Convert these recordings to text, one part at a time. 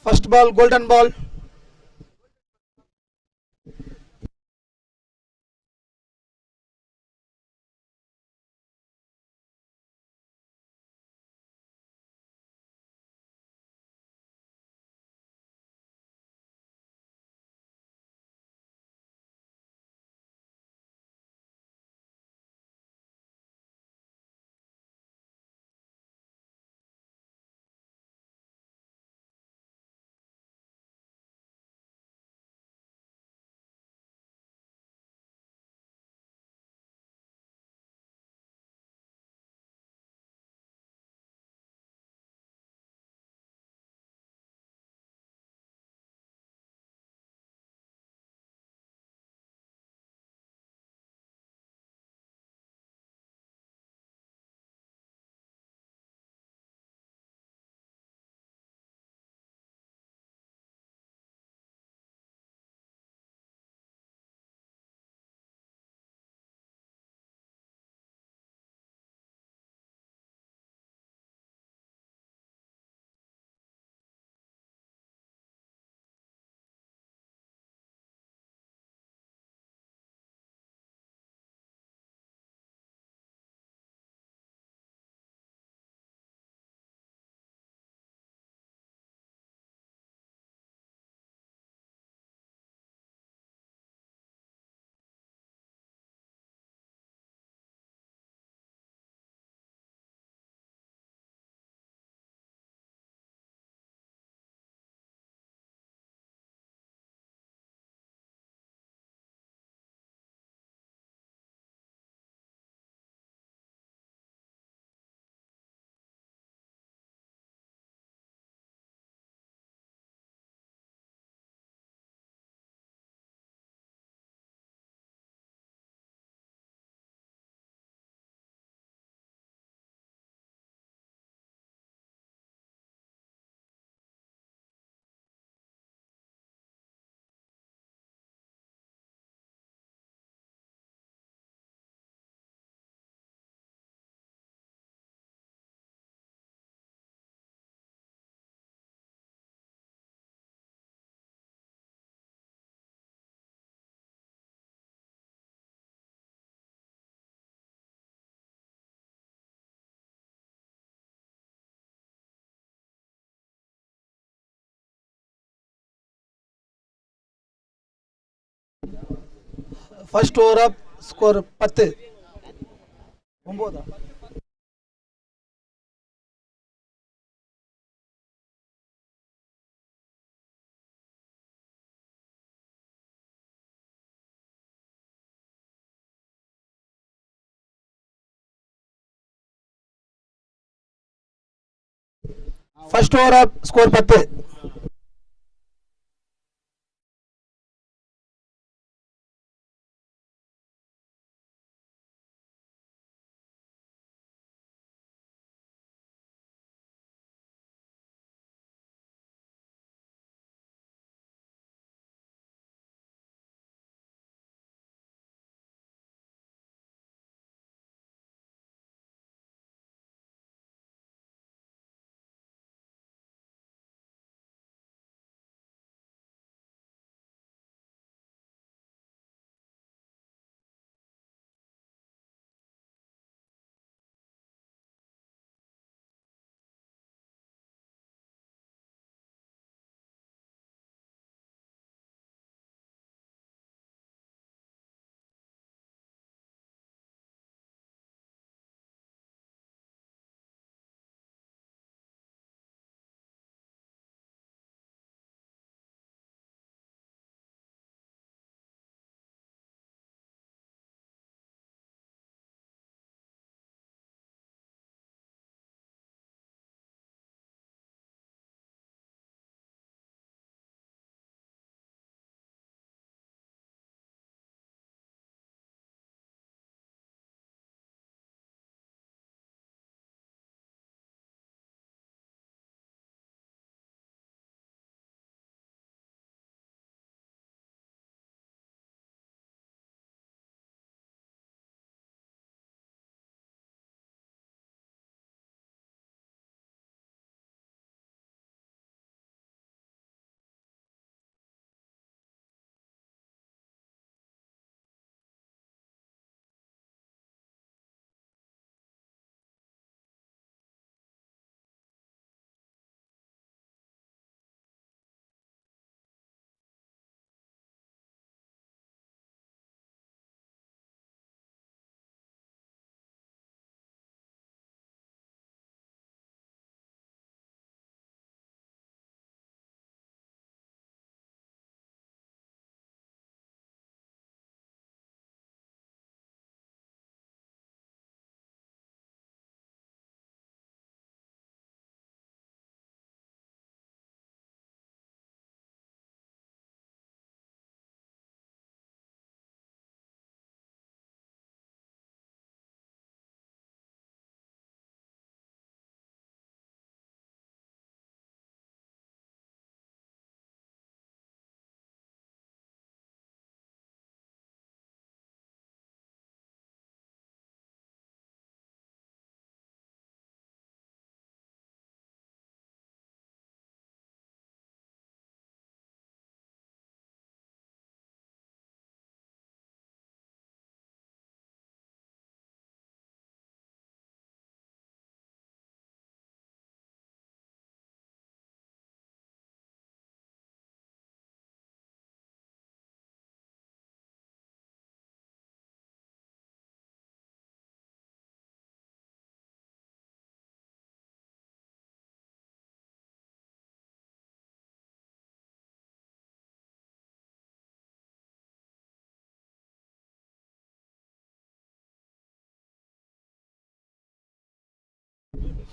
First ball, golden ball. First over up, score 10. 9. First over up, score 10.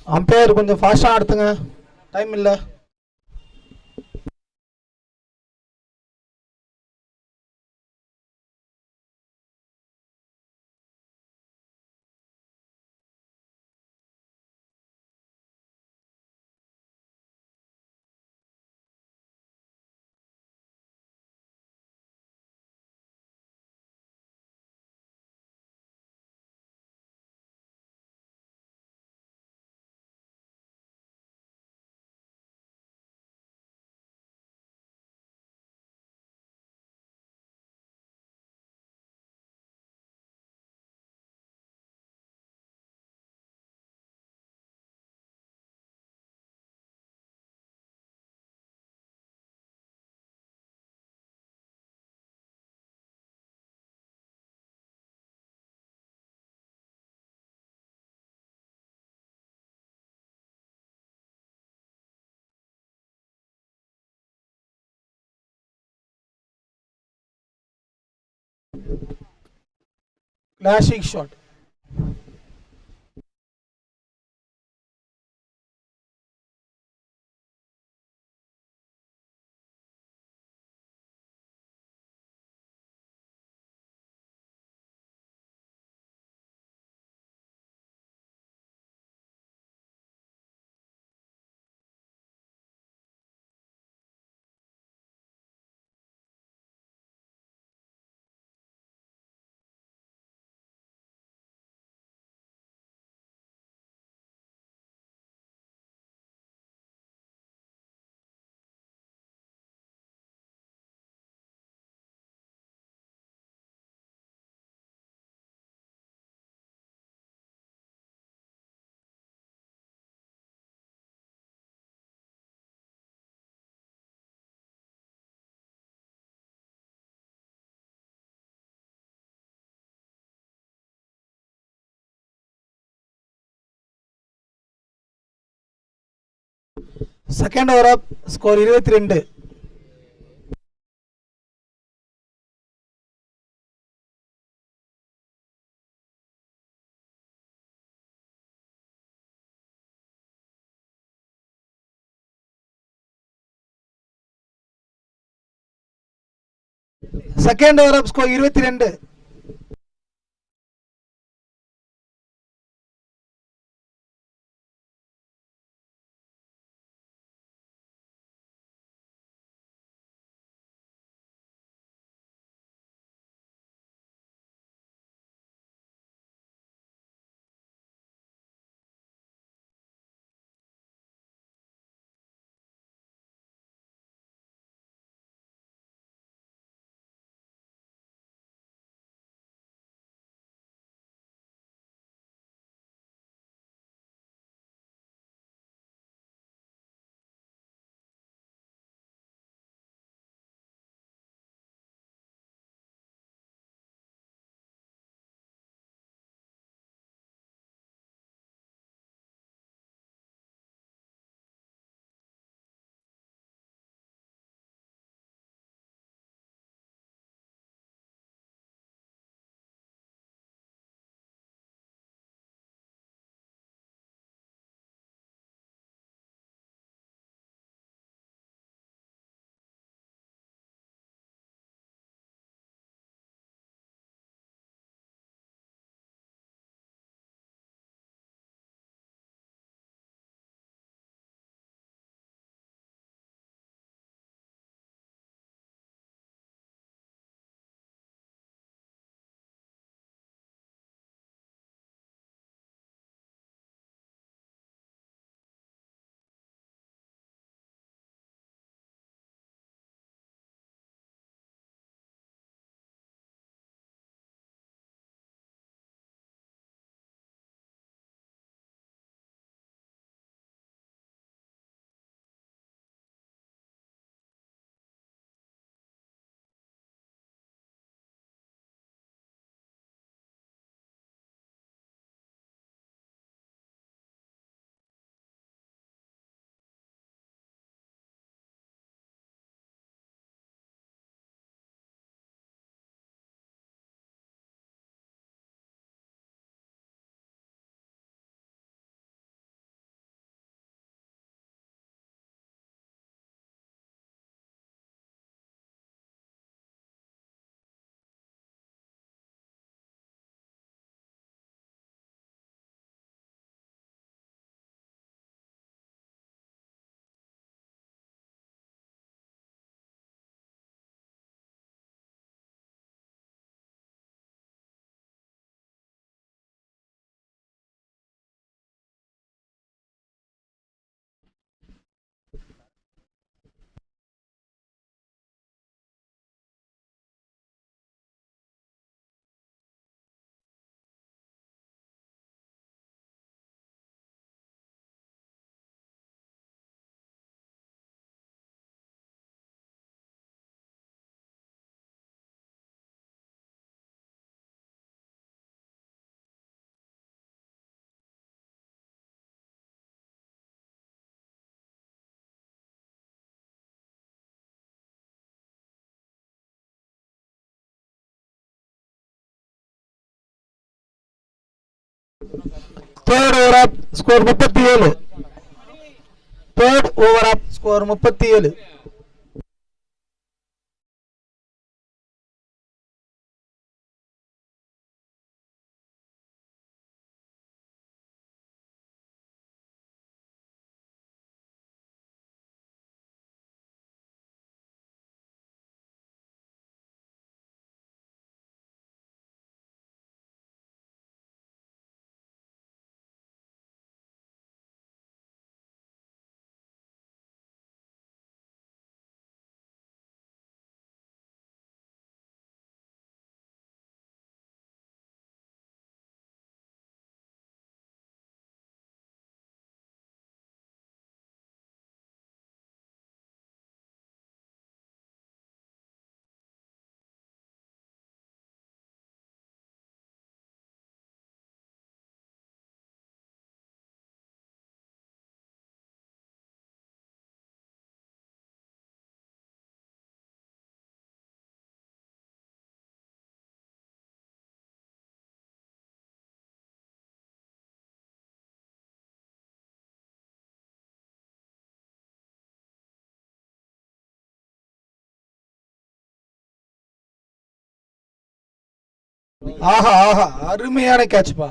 Umpire கொஞ்சம் ஃபாஸ்ட்டாக நடத்துங்க, time இல்லை. Classic shot. Second over up, score 22. Second over up, score 22. Third over up score 37. Third over up score 37. ஆஹா ஆஹா, அருமையான கேட்ச்பா.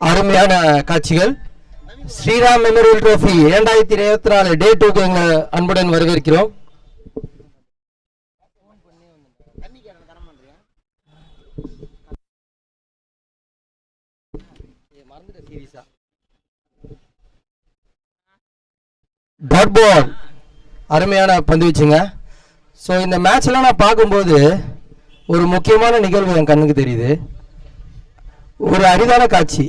அருமையான காட்சிகள். ஸ்ரீராம் மெமோரியல் ட்ரோஃபி 2024 டே 2க்கு எங்கள் அன்புடன் வரவேற்கிறோம். டாட் பால் அருமையான பந்து வீச்சுங்க. ஸோ இந்த மேட்ச்லாம் நான் பார்க்கும்போது ஒரு முக்கியமான நிகழ்வு என் கண்ணுக்கு தெரியுது. ஒரு அரிதான காட்சி,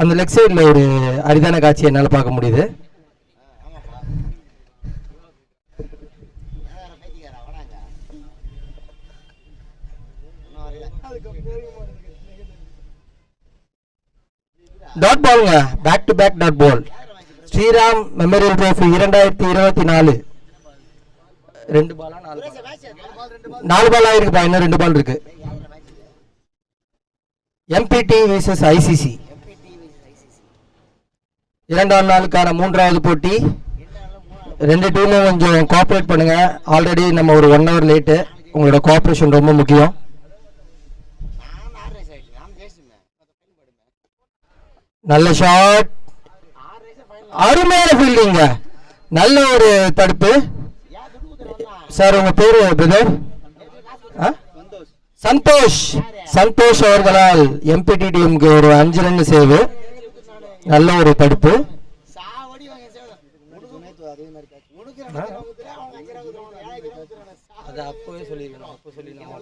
அந்த லெக் சைடில் ஒரு அரிதான காட்சி என்னால் பார்க்க முடியுது. டாட் பாலுங்க, back to back dot ball. Sriram memorial trophy 2024 2 பாலா 4 பால் ஆயிருக்குப்பா, இன்னும் 2 பால் இருக்கு. எம்பிடி vs ஐசிசி இரண்டாம் நாளுக்கான 3வது போட்டி. 2 டீமும் கொஞ்சம் கோஆப்ரேட் பண்ணுங்க. ஆல்ரெடி நம்ம ஒரு 1 hour லேட்டு. உங்களோட கோஆப்ரேஷன் ரொம்ப முக்கியம். நல்ல ஷாட், அருமையான ஃபீல்டிங்க, நல்ல ஒரு தடுப்பு. சார் உங்க பேரு பிரதர்? சந்தோஷ். சந்தோஷ் அவர்களால் எம்பிடி டீமுக்கு ஒரு 5 ரன் சேவ். நல்ல ஒரு தடுப்பு. அது அப்பவே சொல்லிருக்கணும், அப்போ சொல்லிருக்கணும்.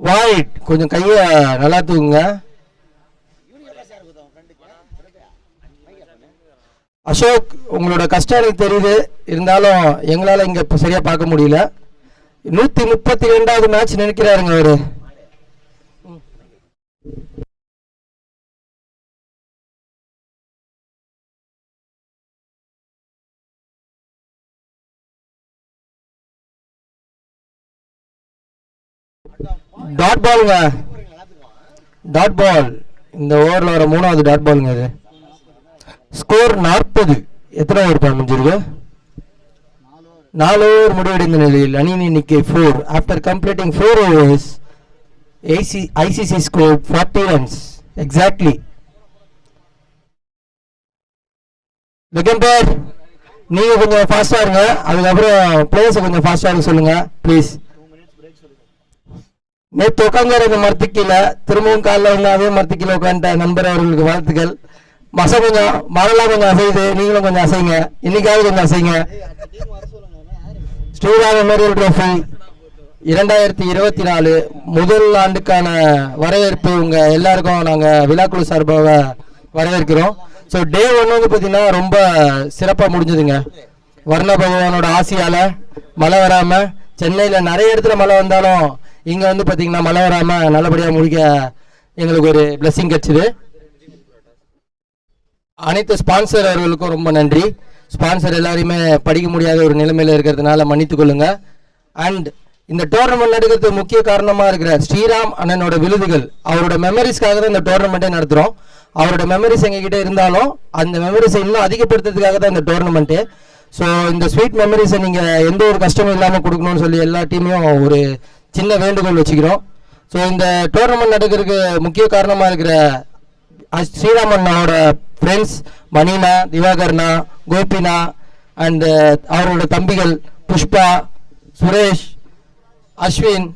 வாய்ட், கொஞ்சம் கைய நல்லா தூக்குங்க. அசோக், உங்களோட கஷ்டம் எனக்கு தெரியுது, இருந்தாலும் எங்களால இங்க சரியா பார்க்க முடியல. 132வது மேட்ச் நினைக்கிறாருங்க அவரு. டாட் பாலுங்க, டாட் பால். இந்த ஓவரில் வர 3வது டாட் பாலுங்க இது. ஸ்கோர் 40. எத்தனை ஓவர் தான் முடிஞ்சிருக்கு? 4 ஓவர் முடிவடைந்த நிலையில் அணி எண்ணிக்கை 4. After completing 4 overs, ICC scored 40 runs exactly. லெகம்பர், நீங்க கொஞ்சம் ஃபாஸ்டா இருங்க, அதுக்கப்புறம் பிளேயர்ஸ் கொஞ்சம் ஃபாஸ்டா இருக்க சொல்லுங்க ப்ளீஸ். நேற்று உட்காந்து அந்த மரத்துக்கு கீழே திரும்பவும் காலைல வந்து அதே மரத்துக்கு கீழே உட்காந்துட்ட நண்பர் அவர்களுக்கு வாழ்த்துக்கள். கொஞ்சம் மரம்லாம் கொஞ்சம் அசையுது, நீங்களும் கொஞ்சம் அசைங்க, இன்னைக்காவது கொஞ்சம் அசைங்க. ஸ்ரீராம் மெமோரியல் ட்ரோஃபி 2024 முதல் ஆண்டுக்கான வரவேற்பு உங்க எல்லாருக்கும் நாங்க விழாக்குழு சார்பாக வரவேற்கிறோம். ஸோ டே 1 வந்து பார்த்தீங்கன்னா ரொம்ப சிறப்பாக முடிஞ்சதுங்க. வர்ண பகவானோட ஆசையால மழை வராம, சென்னையில் நிறைய இடத்துல மழை வந்தாலும் இங்கே வந்து பார்த்தீங்கன்னா மழை வராமல் நல்லபடியாக முடிக்க எங்களுக்கு ஒரு பிளெஸிங் கிடைச்சிது. அனைத்து ஸ்பான்சர் அவர்களுக்கும் ரொம்ப நன்றி. ஸ்பான்சர் எல்லாரையுமே படிக்க முடியாத ஒரு நிலைமையில் இருக்கிறதுனால மன்னித்துக் கொள்ளுங்க. அண்ட் இந்த டோர்னமெண்ட் நடக்கிறதுக்கு முக்கிய காரணமாக இருக்கிற ஸ்ரீராம் அண்ணனோட விருதுகள், அவரோட மெமரிஸ்க்காக தான் இந்த டோர்னமெண்ட்டே நடத்துகிறோம். அவரோட மெமரிஸ் எங்ககிட்ட இருந்தாலும் அந்த மெமரிஸை இன்னும் அதிகப்படுத்துறதுக்காக தான் இந்த டோர்னமெண்ட்டு. ஸோ இந்த ஸ்வீட் மெமரிஸை நீங்கள் எந்த ஒரு கஷ்டமும் இல்லாமல் கொடுக்கணும்னு சொல்லி எல்லா டீமையும் ஒரு சின்ன வேண்டுகோள் வச்சுக்கிறோம். ஸோ இந்த டோர்னமெண்ட் நடக்கிறதுக்கு முக்கிய காரணமாக இருக்கிற ஸ்ரீராமண்ணாவோட ஃப்ரெண்ட்ஸ் மணினா, திவாகர்னா, கோபினா அண்ட் அவரோட தம்பிகள் புஷ்பா, சுரேஷ், அஸ்வின்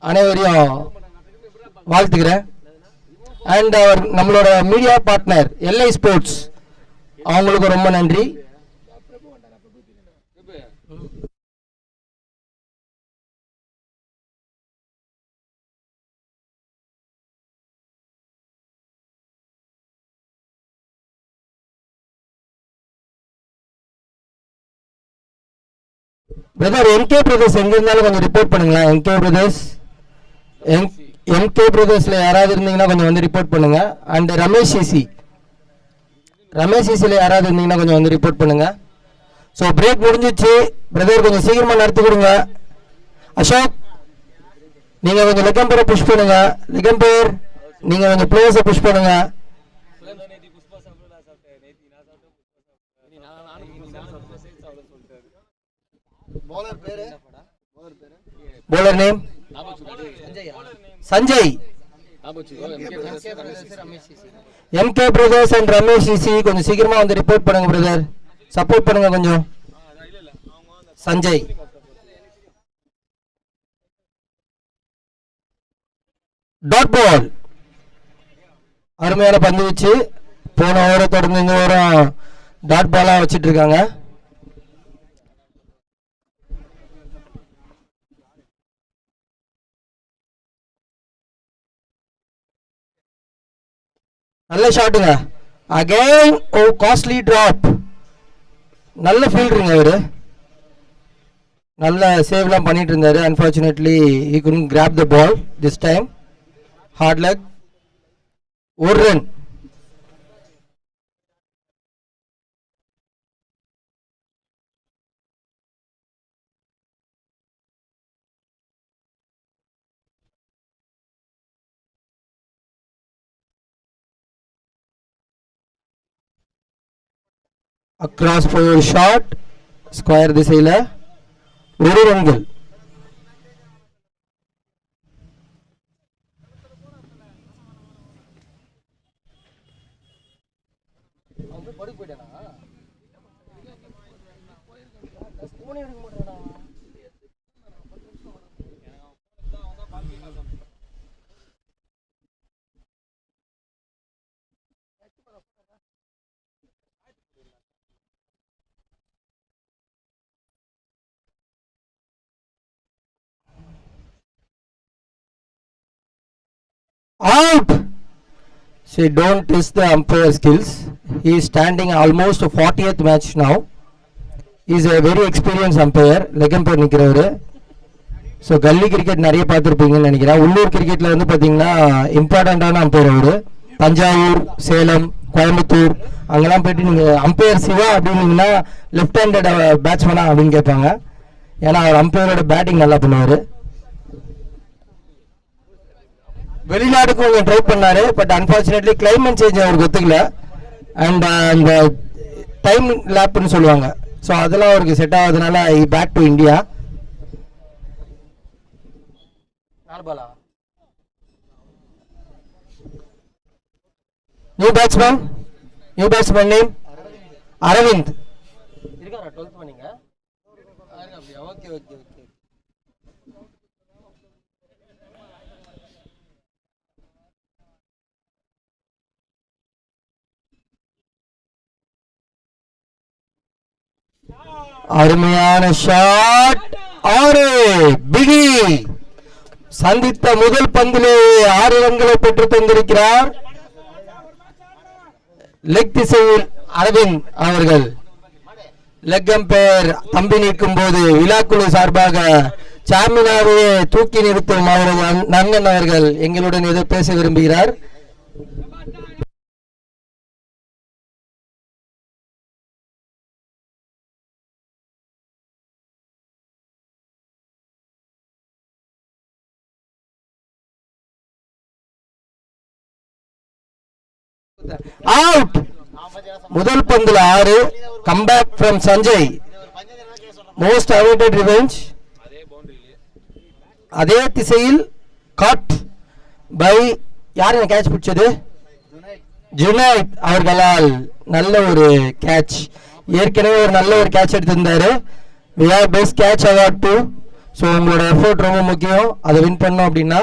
அனைவரையும் வாழ்த்துக்கிறேன். அண்ட் அவர் நம்மளோட மீடியா பார்ட்னர் எல்ஐ ஸ்போர்ட்ஸ், அவங்களுக்கு ரொம்ப நன்றி. பிரதர் எம்கே பிரதர்ஸ் எங்க இருந்தாலும் கொஞ்சம் ரிப்போர்ட் பண்ணுங்களேன். எம்கே பிரதர்ஸ்ல யாராவது இருந்தீங்கன்னா கொஞ்சம் வந்து ரிப்போர்ட் பண்ணுங்க. அண்ட் ரமேஷ் சிசில யாராவது இருந்தீங்கன்னா கொஞ்சம் வந்து ரிப்போர்ட் பண்ணுங்க. ஸோ பிரேக் முடிஞ்சிச்சு பிரதர், கொஞ்சம் சீக்கிரமா நடத்தி கொடுங்க. அசோக், நீங்க கொஞ்சம் லெகம்பரை புஷ் பண்ணுங்க. லெகம்பர், நீங்க கொஞ்சம் பிளேயர்ஸை புஷ் பண்ணுங்க. bowler name Sanjay. MK brothers and Ramesh CC கொஞ்சம் சீக்கிரமா வந்து ரிப்போர்ட் பண்ணுங்க பிரதர், சப்போர்ட் பண்ணுங்க கொஞ்சம். சஞ்சய், டாட் பால், அருமையான பந்து வச்சு போன ஓவரை தொடர்ந்து இந்த ஓவரம் டாட் பாலா வச்சிட்டு இருக்காங்க. நல்ல ஷாட்டுங்க. அகைன் ஓ காஸ்ட்லி டிராப். நல்ல ஃபீல்டருங்க அவரு, நல்ல சேவ்லாம் பண்ணிட்டு இருந்தாரு. Unfortunately he couldn't grab the ball this time. hard luck. ஒரு ரன். அக்ராஸ் போய் ஒரு ஷாட், ஸ்கொயர் திசையில ஒரு ரன்கள். Out. See, don't test the umpire skills. He is standing almost 40th match now. He is a very experienced umpire. Leg umpire நிற்கிறவர். So gully cricket நிறைய பார்த்துருப்பீங்கன்னு நினைக்கிறேன். உள்ளூர் கிரிக்கெட்டில் வந்து பார்த்தீங்கன்னா இம்பார்ட்டண்ட்டான அம்பையர் அவர். தஞ்சாவூர், சேலம், கோயம்புத்தூர் அங்கெல்லாம் போயிட்டு நீங்கள் அம்பையர் சிவா அப்படின்னீங்கன்னா லெஃப்ட் ஹேண்டட் பேட்ஸ்மேனா அப்படின்னு கேட்பாங்க. ஏன்னா அவர் அம்பையரோட பேட்டிங் நல்லா பண்ணுவார். வெளிநாடுக்கு கொஞ்சம் ட்ரை பண்ணாரு, பட் அன்பார்ச்சுனேட்லி கிளைமேட் சேஞ்ச் அவருக்கு ஒத்துக்கல. அண்ட் அந்த டைம் லேப்னு சொல்லுவாங்க. ஸோ அதெல்லாம் அவருக்கு செட் ஆகாதனால I back to India. New batsman name Aravind. இருக்காரா 12th பண்ணீங்க? Okay okay okay. அருமையான ஷாட். ஆறு பிகி சந்தித்த முதல் பந்திலே 6 ரன்களை பெற்று தந்திருக்கிறார். லெக் திசையில் அரவிந்த் அவர்கள். லெக் அம்பையர் தம்பி நிற்கும் போது விழாக்குழு சார்பாக சாமினாவை தூக்கி நிறுத்தும் அவரது நண்பன் அவர்கள் எங்களுடன் ஏதோ பேச விரும்புகிறார். அவுட். முதல் பந்தில் 6. Comeback from Sanjay. Most awaited revenge. அதே திசையில் காட் பை யாருங்க கேட்ச் பிடிச்சது? ஜுனைத் அவர்களால் நல்ல ஒரு கேட்ச். ஏற்கனவே ஒரு நல்ல ஒரு கேட்ச் எடுத்திருந்தாரு. we have best catch award too. ஸோ உங்களோட எஃபோர்ட் ரொம்ப முக்கியம். அதை வின் பண்ணோம் அப்படின்னா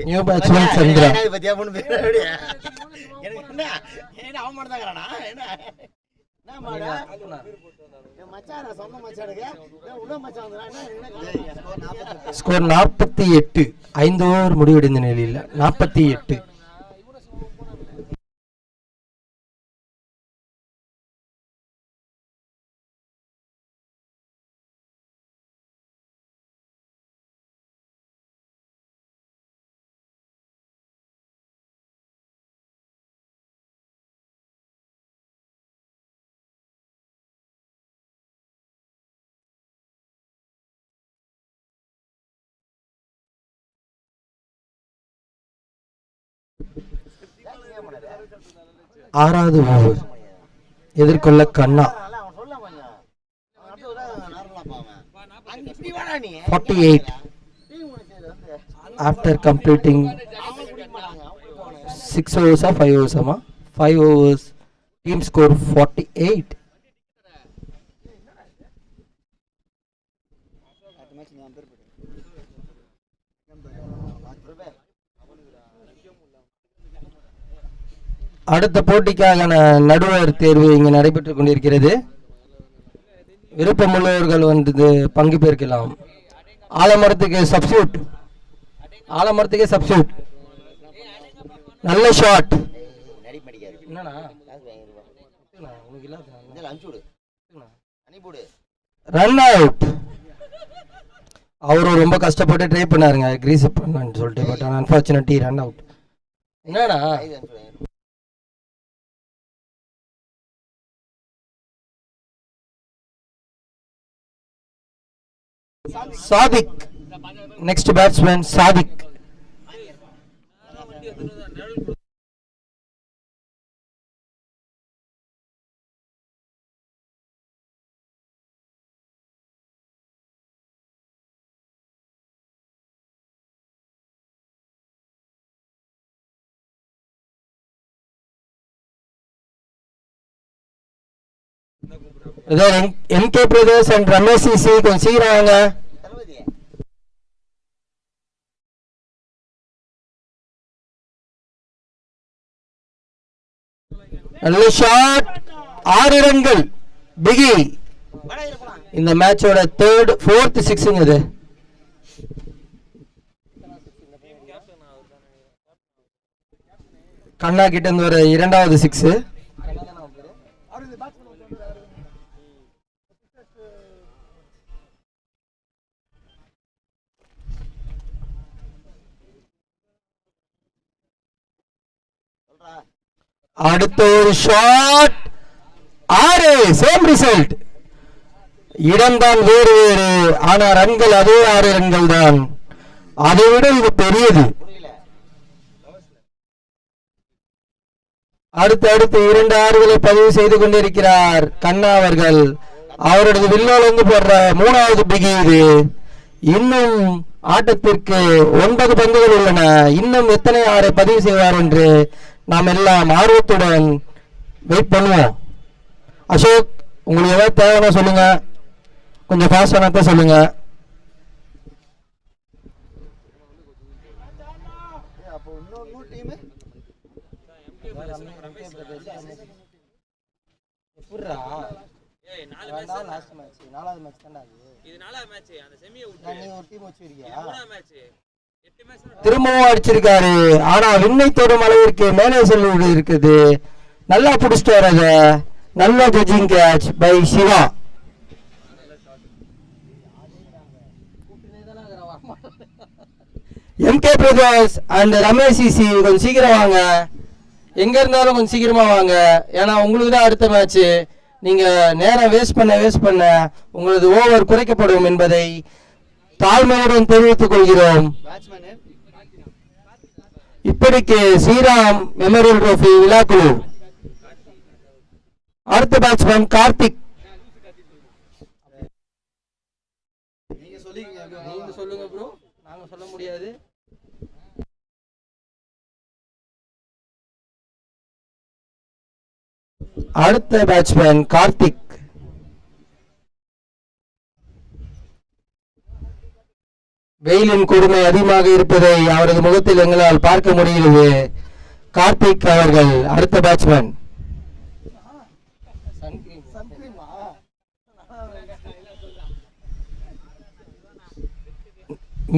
new batsman Chandra. Score 48. 5 over முடிவடைந்த நிலையில் 48. ஆறாவது ஓவர் எதிர்கொள்ள கண்ணா. 48 after completing 6 overs or 5 overs. 5 overs. Team score 48. அடுத்த போட்டிக்கான நடுவர் தேர்வு இங்கு நடைபெற்றுக் கொண்டிருக்கிறது. விருப்பமுள்ளவர்கள் வந்து பங்கு பெற்கலாம். ஆலமரத்துக்கு சப்ஸ்டியூட். நல்ல ஷாட். Run out. அவரும் ரொம்ப கஷ்டப்பட்டு ட்ரை பண்ணாருங்க கிரீஸ் பண்ணு சொல்லிட்டு. But unfortunately run out. என்னடா Sadiq. Next batsman Sadiq. MK brothers and Ramesh CC கொஞ்சம் சீக்கிரம். நல்ல ஷாட். 6 ரன்கள் பிகி. இந்த மேட்சோட 4th 6 இது. கண்ணா கிட்ட இருந்து ஒரு 2வது 6. அடுத்த ஒரு ஷாட் 6. Same result. இடம்தான் வேறு வேறு, ஆனா ரன்கள் அதே 6 ரன்கள் தான். அதை விட இது பெரியது. அடுத்து 2 6களை பதிவு செய்து கொண்டிருக்கிறார் கண்ணா அவர்கள். அவரது வில்லோலந்து போடுற 3வது பிகி இது. இன்னும் ஆட்டத்திற்கு 9 பந்துகள் உள்ளன. இன்னும் எத்தனை 6 பதிவு செய்வார் என்று நாம் எல்லாம் ஆர்வத்துடன் வெயிட் பண்ணுவோம். அசோக், உங்களுக்கு ஏதாவது தேவைன்னா சொல்லுங்க, கொஞ்சம் ஃபாஸ்டாக சொல்லுங்க. திரும்பவும் அடிச்சிருக்காரு. ஆனா விண்ணை தொடும் அளவிற்கு மேலே செல்வது இருக்குது. நல்லா பிடிச்சிட்டு வர்றத. நல்ல judging catch by Siva. MK brothers and Ramesh CC, கொஞ்சம் சீக்கிரம் வாங்க. எங்க இருந்தாலும் கொஞ்சம் சீக்கிரமா வாங்க. ஏன்னா உங்களுக்கு தான் அடுத்த மேட்ச். நீங்க நேரம் வேஸ்ட் பண்ண உங்களது ஓவர் குறைக்கப்படும் என்பதை தாழ்மையுடன் தெரிவித்துக் கொள்கிறோம். இப்படிக்கு ஸ்ரீராம் மெமோரியல் ட்ரோஃபி விழாக்குழு. அடுத்த பேட்ஸ்மேன் கார்த்திக். நீங்க சொல்லுங்க ப்ரோ, நாங்க சொல்ல முடியாது. அடுத்த பேட்ஸ்மேன் கார்த்திக். வெயிலின் கொடுமை அதிகமாக இருப்பதை அவரது முகத்தில் எங்களால் பார்க்க முடிகிறது. கார்த்திக் அவர்கள் அடுத்த பேட்ஸ்மேன்.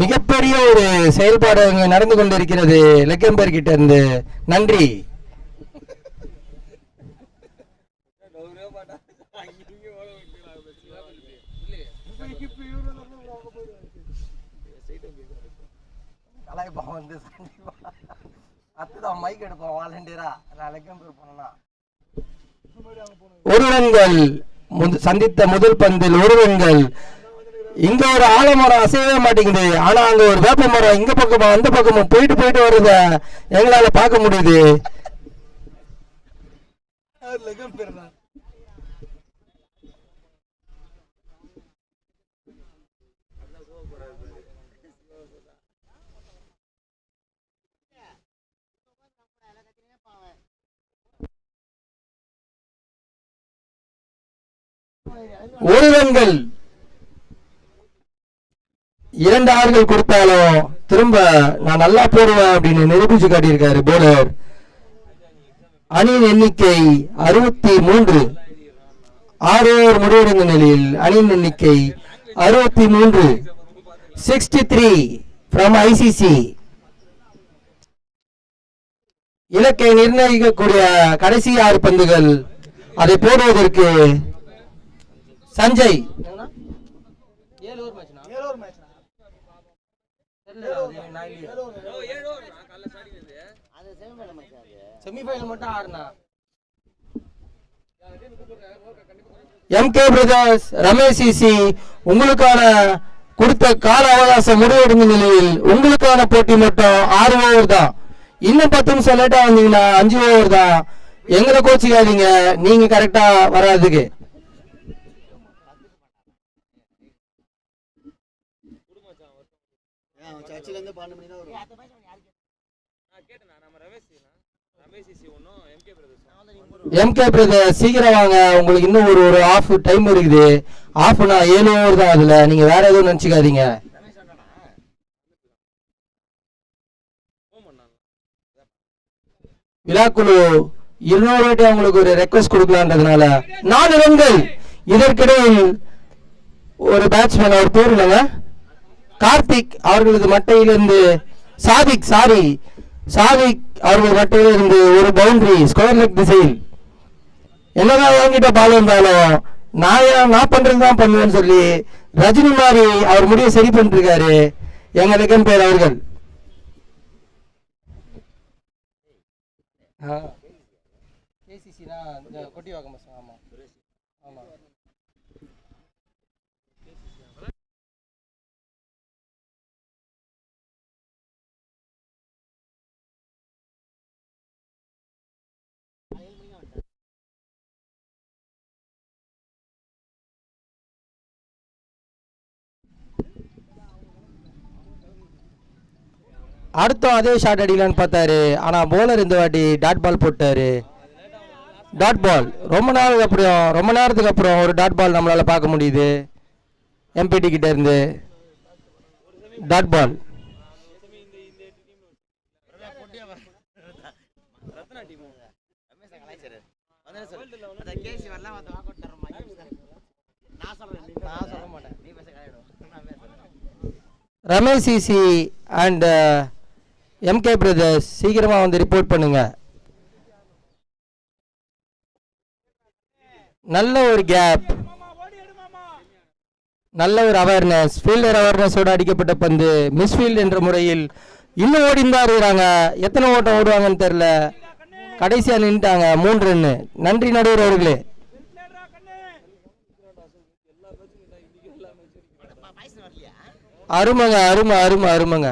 மிகப்பெரிய ஒரு செயல்பாடு இங்க நடந்து கொண்டிருக்கிறது லெக்கம்பர் கிட்ட இருந்து. நன்றி. ஒரு ரன்கள் சந்தித்த முதல் பந்தில் 1 ரன்கள். இங்க ஒரு ஆலமரம் அசையவே மாட்டேங்குது. ஆனா அங்க ஒரு வேப்ப மரம் இங்க பக்கமும் அந்த பக்கமும் போயிட்டு வருத எங்களால பார்க்க முடியுது. ஒரு ரன்கள் 2 ஆறுகள் கொடுத்தாலும் திரும்ப நான் நல்லா போடுவேன் அப்படின்னு நிரூபிச்சு காட்டியிருக்காரு போலர். அணியின் எண்ணிக்கை 63. 6 ஓவர் முடிவடைந்த நிலையில் அணியின் எண்ணிக்கை 63. 63 from ICC. இலக்கை நிர்ணயிக்கக்கூடிய கடைசி 6 பந்துகள். அதை போடுவதற்கு Sanjay. MK brothers, Ramesh CC, உங்களுக்கான கொடுத்த கால அவகாசம் முடிவடைந்த நிலையில் உங்களுக்கான போட்டி மட்டும் 6 ஓவர் தான். இன்னும் 10 நிமிஷம் லேட்டா வந்தீங்கன்னா 5 ஓவர் தான். எங்களை கோச்சிக்காதீங்க, நீங்க கரெக்டா வராதுக்கு. எம்கே பிரதர்ஸ் சீக்கிரம் வாங்க, உங்களுக்கு இன்னும் ஒரு ஆஃப் டைம் இருக்குது. ஆஃப்னா 7 ஓவர் தான். அதுல நீங்க வேற எதுவும் நினைச்சுக்காதீங்க. விழாக்குழு 200 வாட்டி அவங்களுக்கு ஒரு ரெக்வஸ்ட் கொடுக்கலான்றதுனால 4 ரன்கள். இதற்கிடையில் ஒரு பேட்ஸ்மேன், அவர் பேர் இல்லைங்க, கார்த்திக் அவர்களது மட்டையிலிருந்து சாதிக் அவர்கள் மட்டையிலிருந்து ஒரு பவுண்டரி ஸ்கொயர் லெக் திசையில். என்னதான் வாங்கிட்ட பால் இருந்தாலும் நான் பண்றதுதான் பண்ணுவேன்னு சொல்லி ரஜினி மாதிரி அவர் முடிய சரி பண்ணிட்டு இருக்காரு எங்களுக்கும் பேர் அவர்கள். பொட்டிவாக்கம் பசங்க. ஆமாம் ஆமாம். அடுத்தும் அதே ஷாட் அடிக்கலான்னு பார்த்தாரு, ஆனால் போலர் இந்த வாட்டி டாட் பால் போட்டார். டாட் பால் ரொம்ப நேரத்துக்கு அப்புறம் ஒரு டாட் பால் நம்மளால் பார்க்க முடியுது எம்பிடி கிட்ட இருந்து. Dot ball. Ramesh CC and MK brothers சீக்கிரமாக வந்து ரிப்போர்ட் பண்ணுங்க. நல்ல ஒரு கேப், நல்ல ஒரு அவேர்னஸ், ஃபீல்டர் அவேர்னஸோடு அடிக்கப்பட்ட பந்து மிஸ்ஃபீல்டு என்ற முறையில் இன்னும் ஓடிந்தான் இருக்கிறாங்க. எத்தனை ஓட்டம் ஓடுவாங்கன்னு தெரில. கடைசியாக நின்றுட்டாங்க. 3 ரன்னு. நன்றி நடுவர் அவர்களே. அருமைங்க அருமை அருமை அருமைங்க.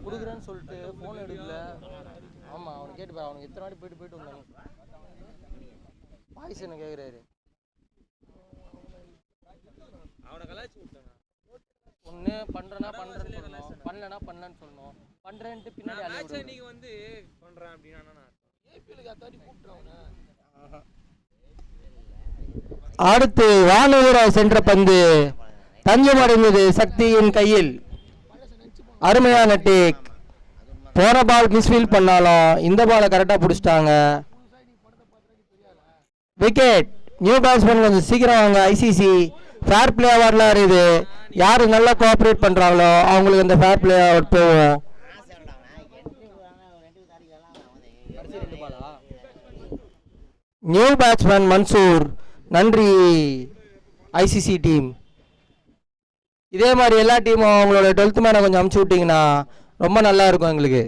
கொடுக்குறேன்னு சொல்லிட்டு ஃபோன் எடுக்கல. ஆமாம் அவனை கேட்டு அவனுக்கு எத்தனை வாட்டி போயிட்டு வந்தாங்க. பாய்சனை கேட்குறாரு. ஒன்று பண்ணுறேன்னா பண்ணுறேன்னு சொல்லணும், பண்ணலன்னா பண்ணலன்னு சொல்லணும். பண்ணுறேன்ட்டு பின்னாடி நீங்கள் வந்து பண்ணுறேன் அப்படின்னா அடுத்து வானூரா சென்ற பந்து தஞ்சம் அடைந்தது சக்தியின் கையில். அருமையான டேக். போன பால் மிஸ்ஃபீல் பண்ணாலும் இந்த பாலை கரெக்டாக பிடிச்சிட்டாங்க. விக்கெட். நியூ பேட்ஸ்மேன் கொஞ்சம் சீக்கிரம் வாங்க. ஐசிசி ஃபேர் பிளே அவார்ட்லாம் இருக்குது. யார் நல்லா கோஆப்ரேட் பண்ணுறாங்களோ அவங்களுக்கு அந்த ஃபேர் பிளே அவார்ட் போவோம். New batsman Mansoor. நன்றி ஐசிசி டீம். இதே மாதிரி எல்லா டீமும் அவங்களோட 12th மேனை கொஞ்சம் அமுச்சு விட்டிங்கன்னா ரொம்ப நல்லா இருக்கும் எங்களுக்கு.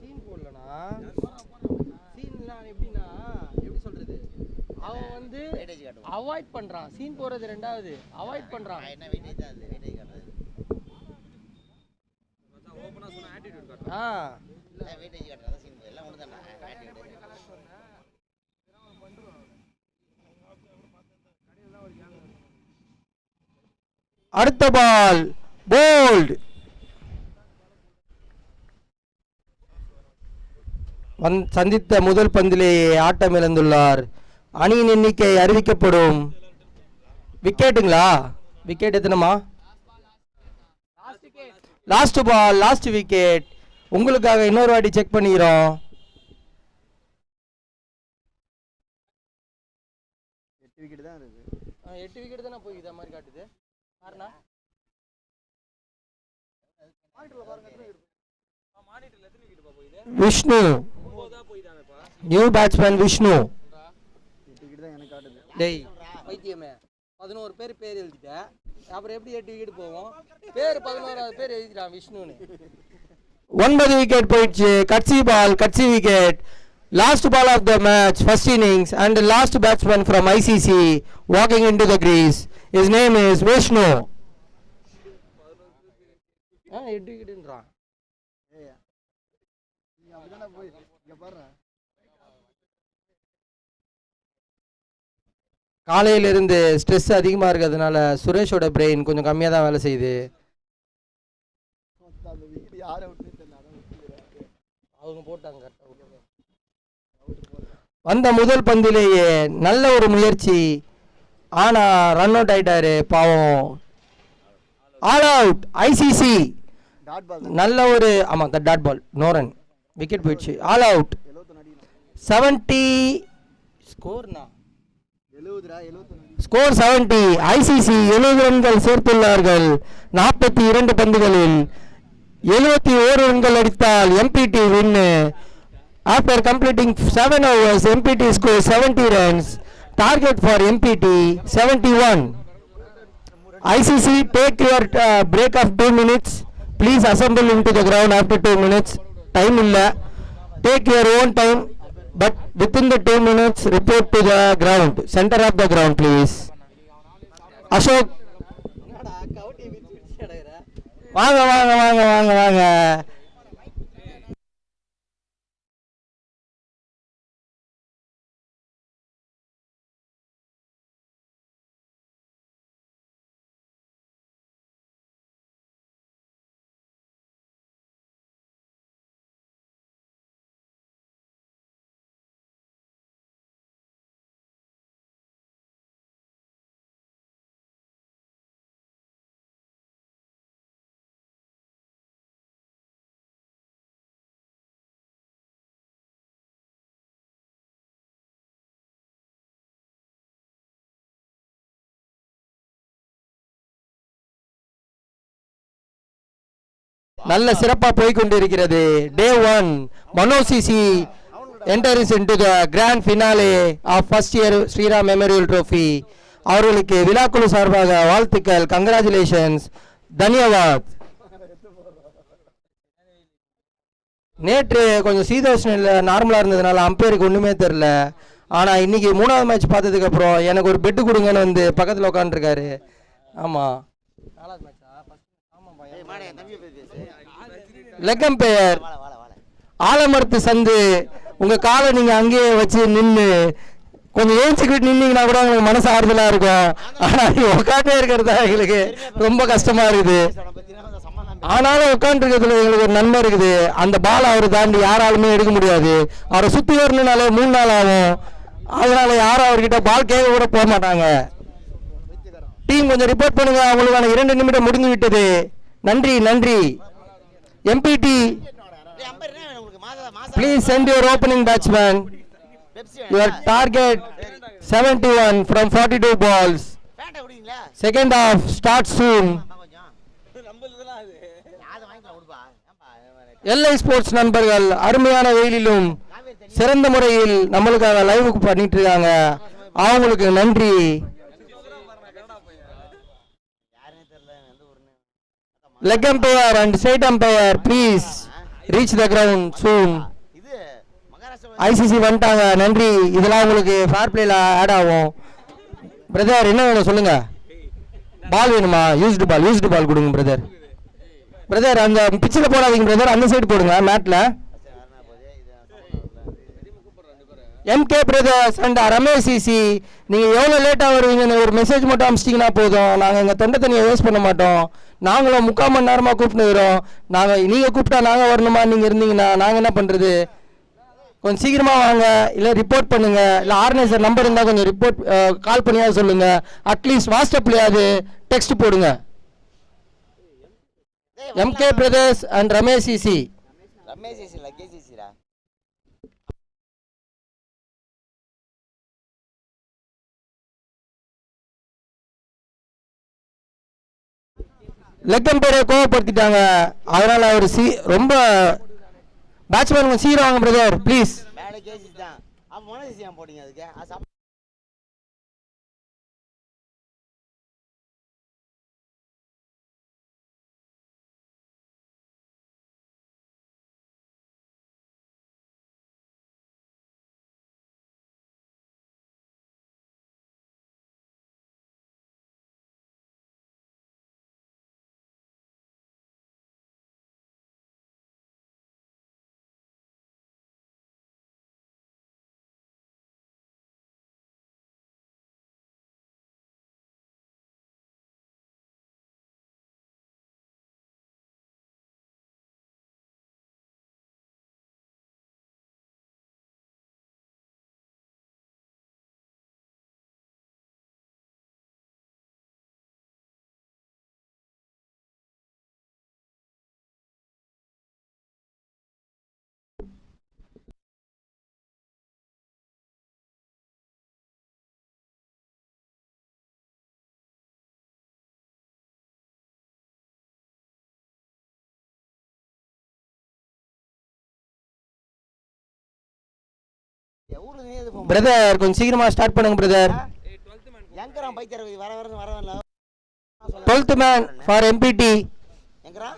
சீன் போடலனா சீன்லாம் எப்படின்னா எப்படி சொல்றது, அவன் வந்து அவாய்ட் பண்றான். சீன் போடுறது ரெண்டாவது, அவாய்ட் பண்றான். அடுத்த பால் போல்ட். சந்தித்த முதல் பந்திலேயே ஆட்டம் இழந்துள்ளார். அணியின் எண்ணிக்கை அறிவிக்கப்படும். விக்கெட்டுங்களா? விக்கெட் எத்தனைமா? Last ball, last wicket. உங்களுக்காக இன்னொரு வாட்டி செக் பண்ணிக்கிறோம். 8 விக்கெட் தான் இருக்கு. 8 விக்கெட் தானே போய் இத மாதிரி காட்டுது. பாருங்க மானிட்டர்ல எத்தனை விக்கெட் போகுது? விஷ்ணு 9 தான் போயிதானேப்பா. New batsman Vishnu. 8 விக்கெட் தான் எனக்கு காட்டுது. டேய் பைத்தியமே, 11 பேர் எழுதிட்ட. அப்புறம் எப்படி 8 விக்கெட் போவோம்? பேர் 11வது பேர் எழுதிட்டான் விஷ்ணுன்னு. 9 விக்கெட் போயிடுச்சு. கட்சி பால், கட்சி wicket. Last ball of the match, first innings, and the last batsman from ICC walking into the crease. His name is Vishnu. காலையிலிருந்து ஸ்ட்ரெஸ் அதிகமாக இருக்கிறதுனால சுரேஷோட பிரெயின் கொஞ்சம் கம்மியாக தான் வேலை செய்யுது. அவங்க போட்டாங்க. வந்த முதல் பந்திலேயே நல்ல ஒரு முயற்சி, ஆனா ரன் அவுட் ஆயிட்டாரு பாவம். All out. ஐசிசி நல்ல ஒரு dot ball, no run, wicket போயிடுச்சு. All out. 70 ஸ்கோர் 70. ஐசிசி 70 ரன்கள் சேர்த்துள்ளார்கள். 42 பந்துகளில் 71 ரன்கள் அடித்தால் எம்பிடி வின்னு. After completing 7 overs, MPT scores 70 runs. Target for MPT 71. ICC, take your break of 2 minutes. Please assemble into the ground after 2 minutes. Time illa. Take your own time, but within the 2 minutes, report to the ground. Center of the ground, please. Ashok. வாங்க வாங்க வாங்க வாங்க வாங்க. நல்ல சிறப்பா போய் கொண்டிருக்கிறது. Day 1 Mano CC enters into the grand finale of first year Sriram memorial trophy. அவர்களுக்கு விழாக்குழு சார்பாக வாழ்த்துக்கள். கங்க்ராச்சுலேஷன்ஸ், தன்யவாத். நேற்று கொஞ்சம் சீதோஷ்ணில் நார்மலாக இருந்ததுனால அம்பையருக்கு ஒன்றுமே தெரில. ஆனால் இன்னைக்கு 3வது மேட்ச் பார்த்ததுக்கு அப்புறம் எனக்கு ஒரு பெட்டு கொடுங்கன்னு வந்து பக்கத்தில் உட்காந்துருக்காரு. ஆமாம், லெக் அம்பையர் ஆலமரத்து சந்து. உங்க காலை நீங்க அங்கேயே வச்சு நின்று கொஞ்சம் ஏஞ்சிக்கிட்டு நின்னீங்கன்னா கூட உங்களுக்கு மனசு ஆறுதலா இருக்கும். ஆனா உட்காந்தே இருக்கிறதா எங்களுக்கு ரொம்ப கஷ்டமா இருக்குது. ஆனாலும் உட்காந்துருக்கிறதுல எங்களுக்கு ஒரு நன்மை இருக்குது. அந்த பால் அவரை தாண்டி யாராலுமே எடுக்க முடியாது. அவரை சுத்தி வரணுனாலே 3 நாள் ஆகும். அதனால யாரும் அவர்கிட்ட பால் கேட்க கூட போக மாட்டாங்க. டீம் கொஞ்சம் ரிப்போர்ட் பண்ணுங்க. அவங்களுக்கான 2 நிமிடம் முடிந்து விட்டது. நன்றி நன்றி. MPT, please send your opening batsman. Your target 71 from 42 balls. Second half start soon. LI sports நண்பர்கள் அருமையான வெயிலிலும் சிறந்த முறையில் நம்மளுக்காக லைவ் பண்ணிட்டு இருக்காங்க. அவங்களுக்கு நன்றி. Leg umpire and straight umpire, please reach the ground soon. ICC வந்துட்டாங்க. நன்றி. இதெல்லாம் உங்களுக்கு ஃபேர் பிளேல ஆட் ஆகும். பிரதர் என்ன வேணும் சொல்லுங்க. பால் வேணுமா? யூஸ்டு பால் கொடுங்க பிரதர். பிரதர் அந்த பிச்சில் போடாதீங்க பிரதர், அந்த சைடு போடுங்க மேட்ல. MK brothers and Ramesh CC, நீங்கள் எவ்வளோ லேட்டாக வருவீங்கன்னு ஒரு மெசேஜ் மட்டும் அனுப்பிச்சிட்டிங்கன்னா போதும். நாங்கள் எங்கள் தொண்டை தண்ணியை வேஸ்ட் பண்ண மாட்டோம். நாங்களும் 3/4 மணி நேரமாக கூப்பிட்டுக்கிறோம். நீங்கள் கூப்பிட்டா நாங்கள் வரணுமா? நீங்கள் இருந்தீங்கன்னா நாங்கள் என்ன பண்ணுறது? கொஞ்சம் சீக்கிரமாக வாங்க, இல்லை ரிப்போர்ட் பண்ணுங்கள். இல்லை ஆர்கனைசர் நம்பர் இருந்தால் கொஞ்சம் ரிப்போர்ட் கால் பண்ணியாவது சொல்லுங்கள். அட்லீஸ்ட் வாட்ஸ்அப்லையாவது டெக்ஸ்ட் போடுங்க. MK brothers and Ramesh CC. Leg அம்பையரை கோவப்படுத்திட்டாங்க. அதனால அவர் ரொம்ப பேட்ஸ்மேன் சீக்கிரம் வாங்க பிரதர் ப்ளீஸ். பிரதர் கொஞ்சம் சீக்கிரமா ஸ்டார்ட் பண்ணுங்க பிரதர். 12th மேன் ஃபார் எம்பிடி எங்கடா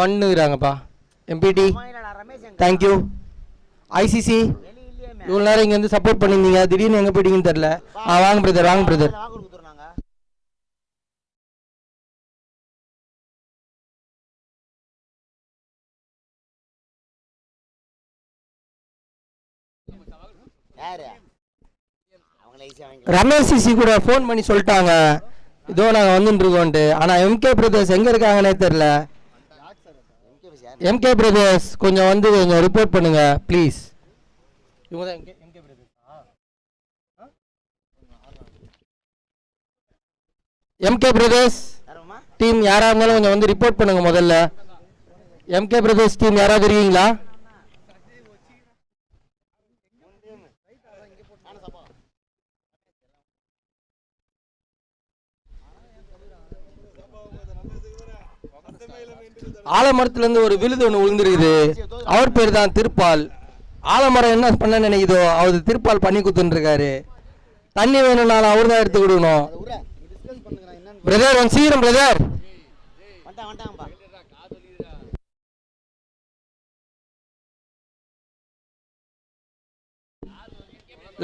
வந்துக்கிறாங்கப்பா. எம்பிடி ரமேஷ் எங்க தேங்க்யூ. ஐசிசி வெளிய இல்லையே இவ்வளோ நேரம் இங்கே வந்து சப்போர்ட் பண்ணியிருந்தீங்க, திடீர்னு எங்கே போயிட்டீங்கன்னு தெரில. வாங்க பிரதர், வாங்க பிரதர். வாங்க கொடுத்துறாங்க. யாரு அவங்கள ஈஸியா வாங்கி ரமேஷ் சிசி கூட ஃபோன் பண்ணி சொல்லிட்டாங்க இதோ நாங்கள் வந்துட்டு இருக்கோன்ட்டு. ஆனால் எம்கே பிரதர்ஸ் எங்கே இருக்காங்கன்னே தெரில. எம்கே பிரதர்ஸ் கொஞ்சம் வந்து கொஞ்சம் ரிப்போர்ட் பண்ணுங்க ப்ளீஸ். இவங்க தான் எம்கே பிரதர்ஸ். எம்கே பிரதர்ஸ் யாரம்மா டீம் யாராக இருந்தாலும் கொஞ்சம் வந்து ரிப்போர்ட் பண்ணுங்க முதல்ல. எம்கே பிரதர்ஸ் டீம் யாராவது இருக்கீங்களா? ஆலமரத்துலேருந்து ஒரு விழுது ஒன்று விழுந்துருக்குது. அவர் பேர் தான் திருப்பால். ஆலமரம் என்ன பண்ண நினைக்குதோ அவர் திருப்பால் பண்ணி கொடுத்துருக்காரு. தண்ணி வேணும்னாலும் அவர் தான் எடுத்து கொடுக்கணும். பிரதர் ஒன் சீக்கிரம் பிரதர். வந்துட்டாங்கப்பா.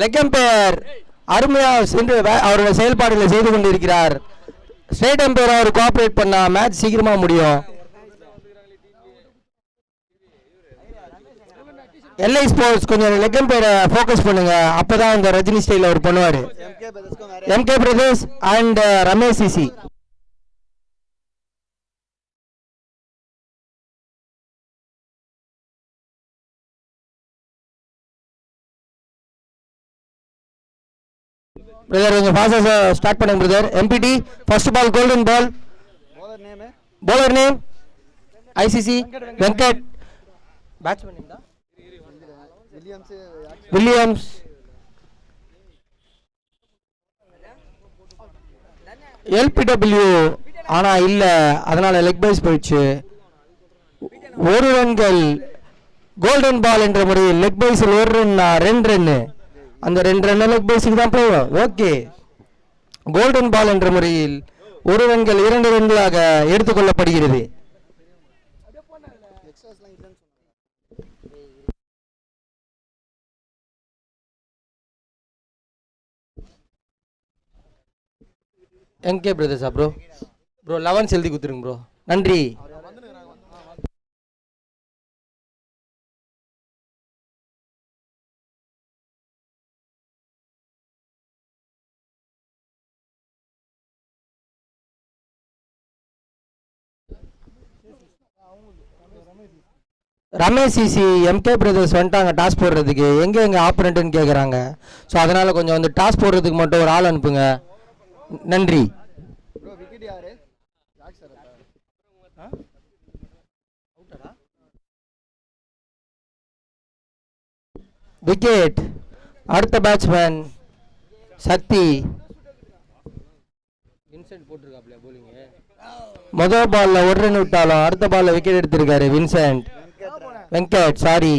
லெக்கம்பேர் அருமையாக சென்று அவருடைய செயல்பாடுகளை செய்து கொண்டிருக்கிறார். ஸ்டேட் எம்பையர் அவர் கோஆப்ரேட் பண்ணா மேட்ச் சீக்கிரமா முடியும். எல்ஐ ஸ்போர்ட்ஸ் கொஞ்சம் லெக்கம்பேரை ஃபோக்கஸ் பண்ணுங்க, அப்பதான் இந்த ரஜினி ஸ்டைல் அவர் பண்ணுவாரு. MK brothers and Ramesh CC. Brother கொஞ்சம் ஃபாஸ்டா ஸ்டார்ட் பண்ணுங்க brother. MBD first ball golden ball. bowler name ICC Venkat. Batsman name தான் வில்லியம்ஸ். எல்பிடபிள்யூ ஆனா இல்ல, அதனால லெக் பைஸ் போயிடுச்சு. ஒரு ரன்கள். கோல்டன் பால் என்ற முறையில் லெக் பைஸில் ஒரு ரன்னா 2 ரன்னு. அந்த 2 ரன் லெக் பைஸுக்கு தான் போகும். ஓகே, கோல்டன் பால் என்ற முறையில் ஒரு ரன்கள் 2 ரன்களாக எடுத்துக்கொள்ளப்படுகிறது. MK பிரதர்ஸா bro? ப்ரோ 11 எழுதி கொடுத்துருங்க ப்ரோ. நன்றி. ரமேஷ் சிசி எம்கே பிரதர்ஸ் வந்துட்டாங்க டாஸ் போடுறதுக்கு. எங்கே ஆப்பரண்ட்டுன்னு கேட்குறாங்க. ஸோ அதனால் கொஞ்சம் வந்து டாஸ் போடுறதுக்கு மட்டும் ஒரு ஆள் அனுப்புங்க. நன்றி. விக்கெட். அடுத்த பேட்ஸ்மேன் சக்தி. வின்சென்ட் போட்டிருக்காப்லையா போலிங்? முதல் பால்ல ஒரு ரன் விட்டாலும் அடுத்த பால்ல விக்கெட் எடுத்திருக்காரு வின்சென்ட். வெங்கட் சாரி.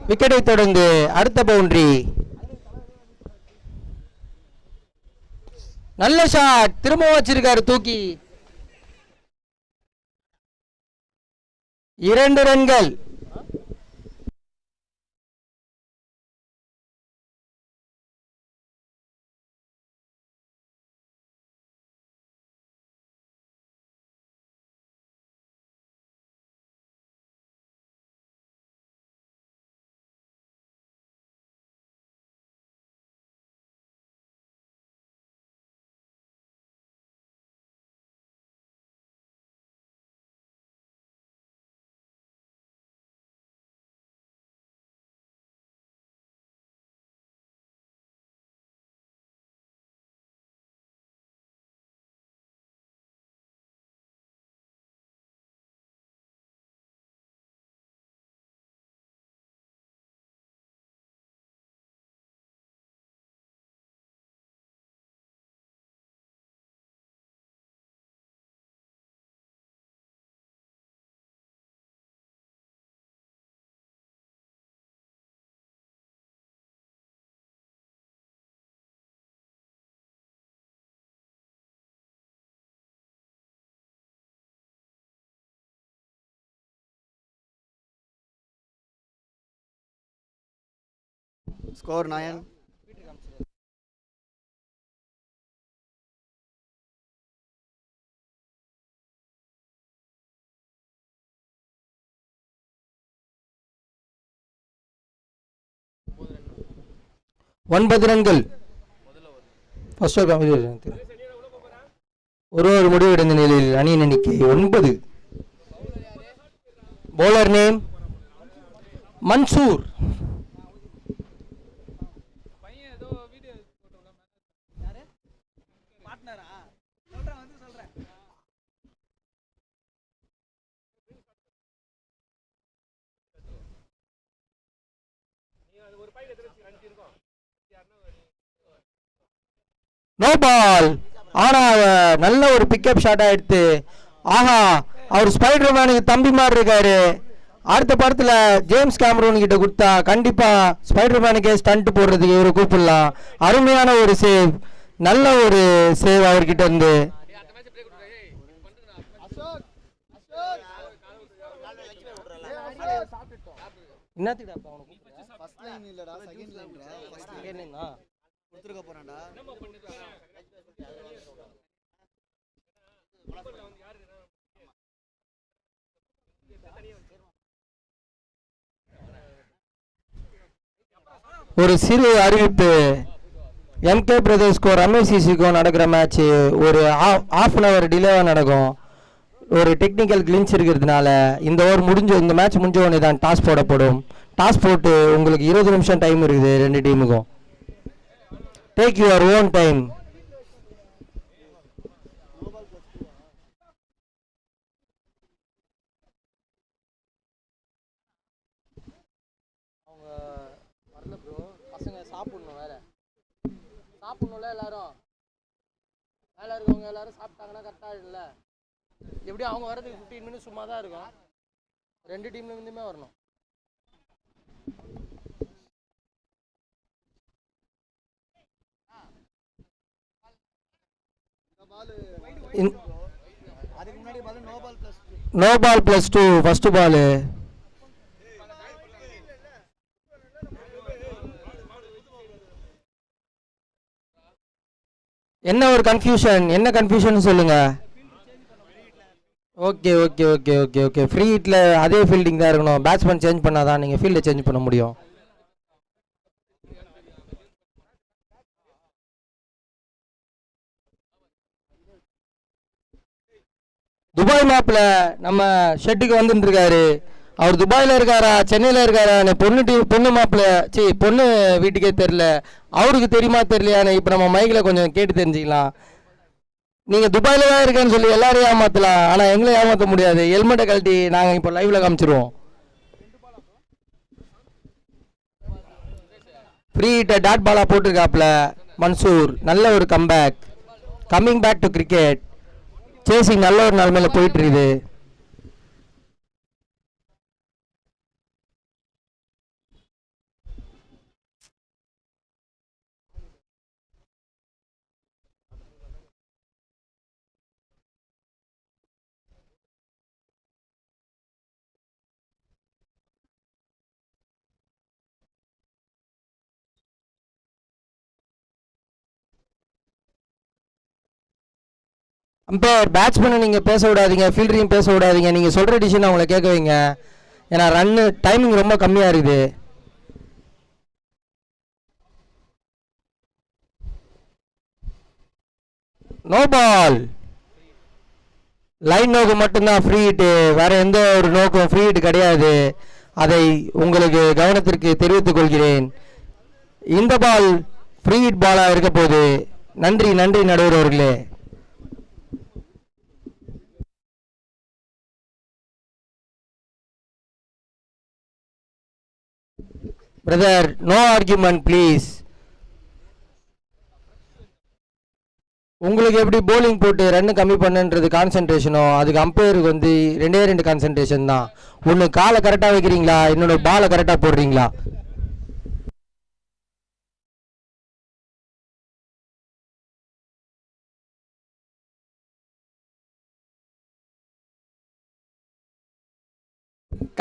விக்கெட்டை தொடர்ந்து அடுத்த பவுண்டரி. நல்ல ஷாட், திரும்ப வச்சிருக்காரு தூக்கி. 2 ரன்கள். Score 9. ஒன்பது ரன்கள். ஒரு முடிவடைந்த நிலையில் அணியின் எண்ணிக்கை 9. Bowler name Mansoor. No ball. ஆனா நல்ல ஒரு பிக்கப் ஷாட் ஆயிடுத்து. ஆஹா, அவர் ஸ்பைடர் மேனுக்கு தம்பி மாதிரி இருக்காரு. அடுத்த படத்துல ஜேம்ஸ் கேமரூன் கிட்ட கொடுத்தா கண்டிப்பா ஸ்பைடர் மேனுக்கே ஸ்டண்ட் போடுறதுக்கு இவரை கூப்பிடலாம். அருமையான ஒரு சேவ், நல்ல ஒரு சேவ் அவர்கிட்ட இருந்து. என்னத்துக்குடா அவனுக்கு ஃபர்ஸ்ட் லைன் இல்லடா, செகண்ட் லைன்டா. ஃபர்ஸ்ட் லைன் தான் கொடுத்துக்க போறான்டா. ஒரு சிறு அறிவிப்பு. எம்கே பிரதர்ஸ்க்கோ ரமேஷிசிக்கோ நடக்கிற மேட்ச் ஒரு half an hour டிலேவாக நடக்கும். ஒரு டெக்னிக்கல் கிளின்ச் இருக்கிறதுனால இந்த ஓவர் இந்த மேட்ச் முடிஞ்ச உடனே தான் டாஸ் போடப்படும். டாஸ் போட்டு உங்களுக்கு 20 நிமிஷம் டைம் இருக்குது ரெண்டு டீமுக்கும். Take your own time. அவங்க வரல ப்ரோ, பசங்க சாப்பிடணும், வேற சாப்பிடணும்ல எல்லாரும். வேலை இருக்கவங்க எல்லாரும் சாப்பிட்டாங்கன்னா கரெக்டாக இல்லை. எப்படியும் அவங்க வரதுக்கு 15 மினிட்ஸ் சும்மா தான் இருக்கும். ரெண்டு டீம்ல இருந்துமே வரணும். அதுக்கு முன்னாடி ball no ball +2 first ball. என்ன ஒரு கன்ஃபியூஷன், என்ன கன்ஃபியூஷன் சொல்லுங்க. Okay okay okay okay okay free ஹிட்ல அதே ஃபீல்டிங் தான் இருக்கணும். பேட்ஸ்மேன் சேஞ்ச் பண்ணாதான் நீங்கள் ஃபீல்டை சேஞ்ச் பண்ண முடியும். துபாய் மேப்பில் நம்ம ஷெட்டுக்கு வந்துட்டு இருக்காரு. அவர் துபாயில் இருக்காரா சென்னையில் இருக்காரா பொண்ணு மாப்பிள்ள பொண்ணு வீட்டுக்கே தெரில. அவருக்கு தெரியுமா தெரியலையான்னு இப்போ நம்ம மைக்கில் கொஞ்சம் கேட்டு தெரிஞ்சுக்கலாம். நீங்கள் துபாயில் தான் இருக்கேன்னு சொல்லி எல்லாரையும் ஏமாற்றலாம், ஆனால் எங்களை ஏமாற்ற முடியாது. ஹெல்மெட்டை கழட்டி நாங்கள் இப்போ லைவில் காமிச்சிருவோம். ஃப்ரீ ஹிட்டை டாட் பாலாக போட்டிருக்காப்புல மன்சூர். நல்ல ஒரு comeback, coming back to cricket. Chasing நல்ல ஒரு நிலைமையில போயிட்டு இருக்குது. அம்பையர் பேட்ஸ்மேனை நீங்கள் பேச விடாதீங்க, ஃபீல்டரையும் பேச விடாதீங்க. நீங்கள் சொல்கிற டிசிஷன் அவங்கள கேட்க வைங்க. ஏன்னா ரன்னு டைமிங் ரொம்ப கம்மியாக இருக்குது. No ball. லைன் நோக்கு மட்டும்தான் ஃப்ரீ ஹிட்டு, வேற எந்த ஒரு நோக்கும் ஃப்ரீ ஹிட் கிடையாது. அதை உங்களுக்கு கவனத்திற்கு தெரிவித்துக் கொள்கிறேன். இந்த பால் ஃப்ரீ ஹிட் பாலாக இருக்க போகுது. நன்றி நன்றி நடுவர் அவர்களே. Brother no argument please. உங்களுக்கு எப்படி போலிங் போட்டு ரன்னு கம்மி பண்ணுன்றது கான்சன்ட்ரேஷனோ, அதுக்கு அம்பையருக்கு வந்து ரெண்டே ரெண்டு கான்சன்ட்ரேஷன் தான். ஒன்று காலை கரெக்டாக வைக்கிறீங்களா, இன்னொன்று பாலை கரெக்டாக போடுறீங்களா.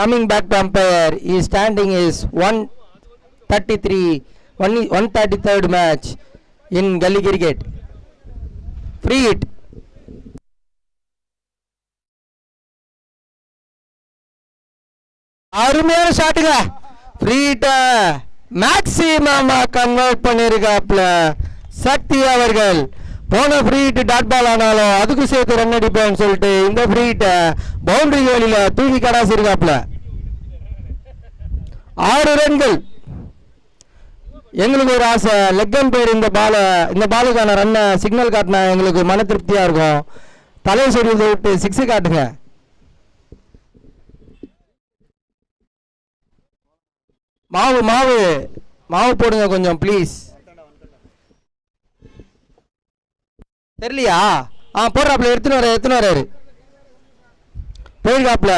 Coming back to umpire, his standing is 133rd match in Gully cricket. Free hit. அருமையான ஷாட்டுங்க. ஃப்ரீ ஹிட்ட மேக்ஸிமமா கன்வெர்ட் பண்ணிருக்காப்ல சக்தி அவர்கள். போன ஃப்ரீ ஹிட் டாட் பால் ஆனாலும் அதுக்கு சேர்த்து ரன் அடிப்பேன்னு சொல்லிட்டு இந்த ஃப்ரீ ஹிட்ட பவுண்டரி வேலியில தூக்கி கடாசி இருக்காப்ல. 6 ரன்கள். எங்களுக்கு ஒரு ஆசை, லெக் அம்பையர் இந்த பாலுக்கான ரன்னை சிக்னல் காட்டினா எங்களுக்கு மன திருப்தியா இருக்கும். தலையை சொல்லியதை விட்டு 6 காட்டுங்க. மாவு மாவு மாவு போடுங்க கொஞ்சம் ப்ளீஸ். தெரியலையா? போடுறாப்ல, எடுத்துன்னு வராரு போயிருக்காப்ல.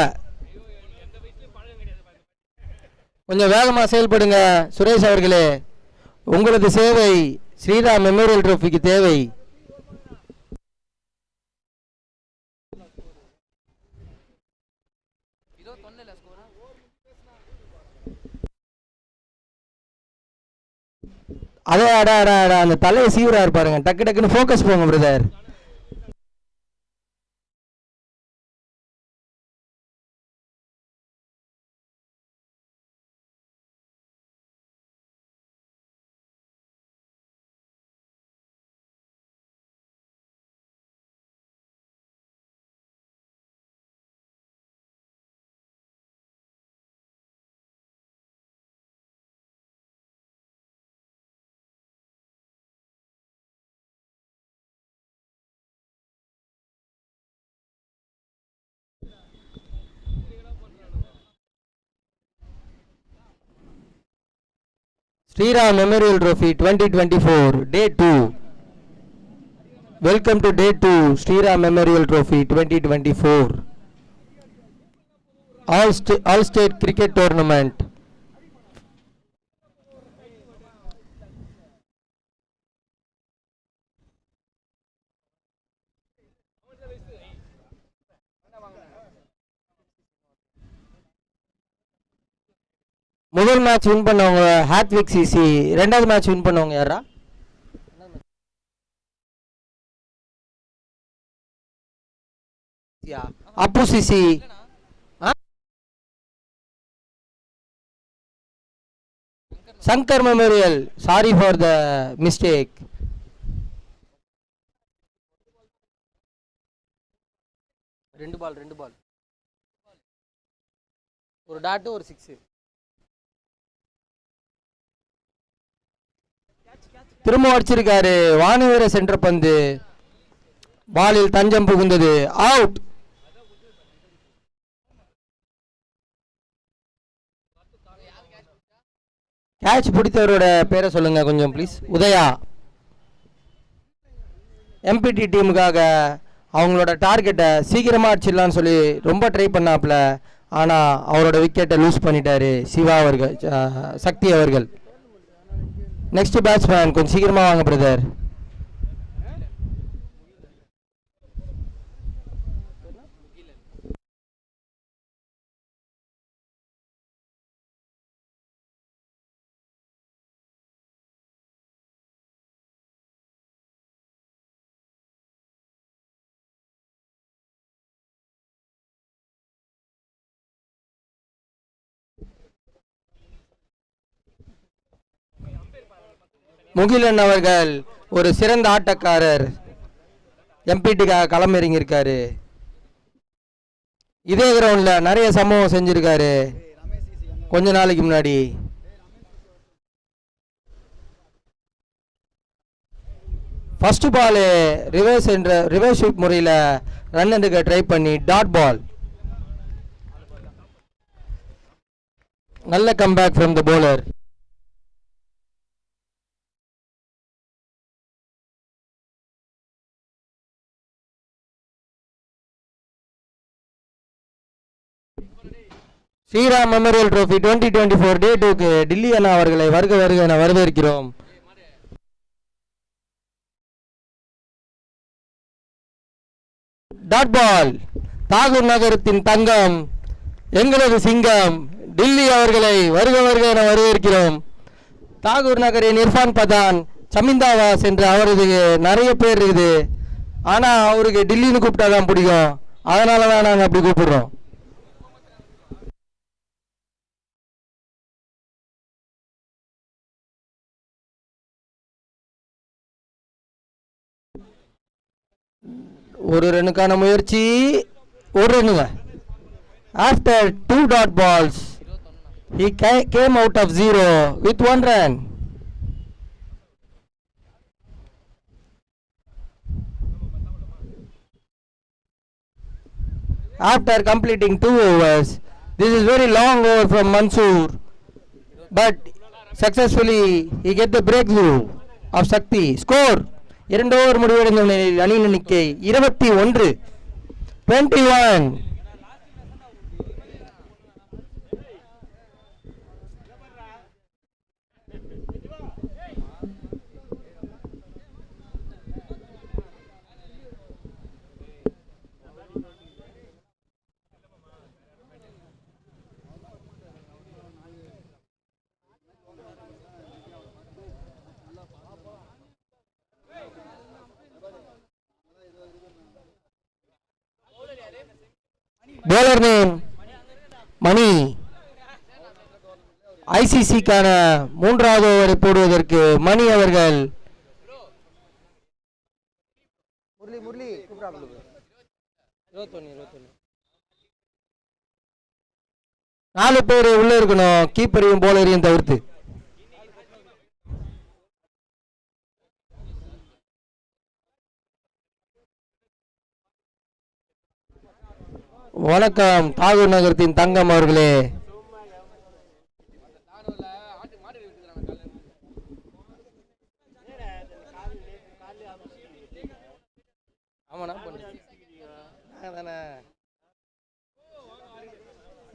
கொஞ்சம் வேகமாக செயல்படுங்க சுரேஷ் அவர்களே. உங்களது சேவை ஸ்ரீராம் மெமோரியல் ட்ரோஃபிக்கு தேவை. அதே அந்த தலையை சீவரா இருப்பாருங்க. டக்கு டக்குன்னு ஃபோக்கஸ் போங்க brother. Sriram Memorial Trophy 2024 Day 2. Welcome to Day 2 Sriram Memorial Trophy 2024 All State Cricket Tournament. முதல் மேட்ச் வின் பண்ணவங்க ஹாத்விக் சிசி. ரெண்டாவது மேட்ச் வின் பண்ணவங்க யாரா? Appu CC. Shankar memorial. Sorry for the mistake. ரெண்டு பால் ஒரு டாட் ஒரு 6. திரும்ப அடிச்சிருக்காரு. வானுவீர சென்ற பந்து பாலில் தஞ்சம் புகுந்தது. அவுட். கேட்ச் பிடித்தவரோட பேரை சொல்லுங்க கொஞ்சம் ப்ளீஸ். உதயா. எம்பிடி டீமுக்காக அவங்களோட டார்கெட்டை சீக்கிரமாக அடிச்சிடலான்னு சொல்லி ரொம்ப ட்ரை பண்ணாப்புல. ஆனால் அவரோட விக்கெட்டை லூஸ் பண்ணிட்டாரு சிவா அவர்கள், சக்தி அவர்கள். நெக்ஸ்ட் பேட்ஸ்மேன் கொஞ்சம் சீக்கிரமாக வாங்க பிரதர். முகிலன் அவர்கள் ஒரு சிறந்த ஆட்டக்காரர், எம்பிடிக்காக களம் இறங்கியிருக்காரு. இதே கிரவுண்ட்ல நிறைய சம்பவம் செஞ்சிருக்காரு கொஞ்ச நாளைக்கு முன்னாடி. ஃபர்ஸ்ட் பால் ரிவர்ஸ் ஷூட் முறையில் ரன் எடுக்க ட்ரை பண்ணி டாட் பால். நல்ல comeback from the bowler. Sriram memorial trophy 2024 day 2க்கு டில்லி அண்ணா அவர்களை வருக வருக என வரவேற்கிறோம். Dot ball. தாகூர் நகரத்தின் தங்கம், எங்களது சிங்கம் டில்லி அவர்களை வருக வருக என வரவேற்கிறோம். தாகூர் நகரின் இர்ஃபான் பதான், சமிந்தாவாஸ் என்று அவரது நிறைய பேர் இருக்குது. ஆனால் அவருக்கு டில்லின்னு கூப்பிட்டா தான் பிடிக்கும், அதனால தான் நாங்கள் அப்படி கூப்பிடுறோம். ஒரு ரனுக்கான முயற்சி, ஒரு ரன்னுங்க. After 2 dot balls he came out of 0 with 1 run. After completing 2 overs, this is very long over from Mansoor, but successfully he get the breakthrough of Shakti. Score 2 over முடிவடைந்த நிலையில் அணியின் எண்ணிக்கை 21. bowler name மணி. ஐசிசிக்கான 3வது ஓவரை போடுவதற்கு மணி அவர்கள் முரளி கூப்பிடாம 4 பேர் உள்ள இருக்கணும், கீப்பரையும் போலரையும் தவிர்த்து. வணக்கம் தாகூர் நகரத்தின் தங்கம் அவர்களே.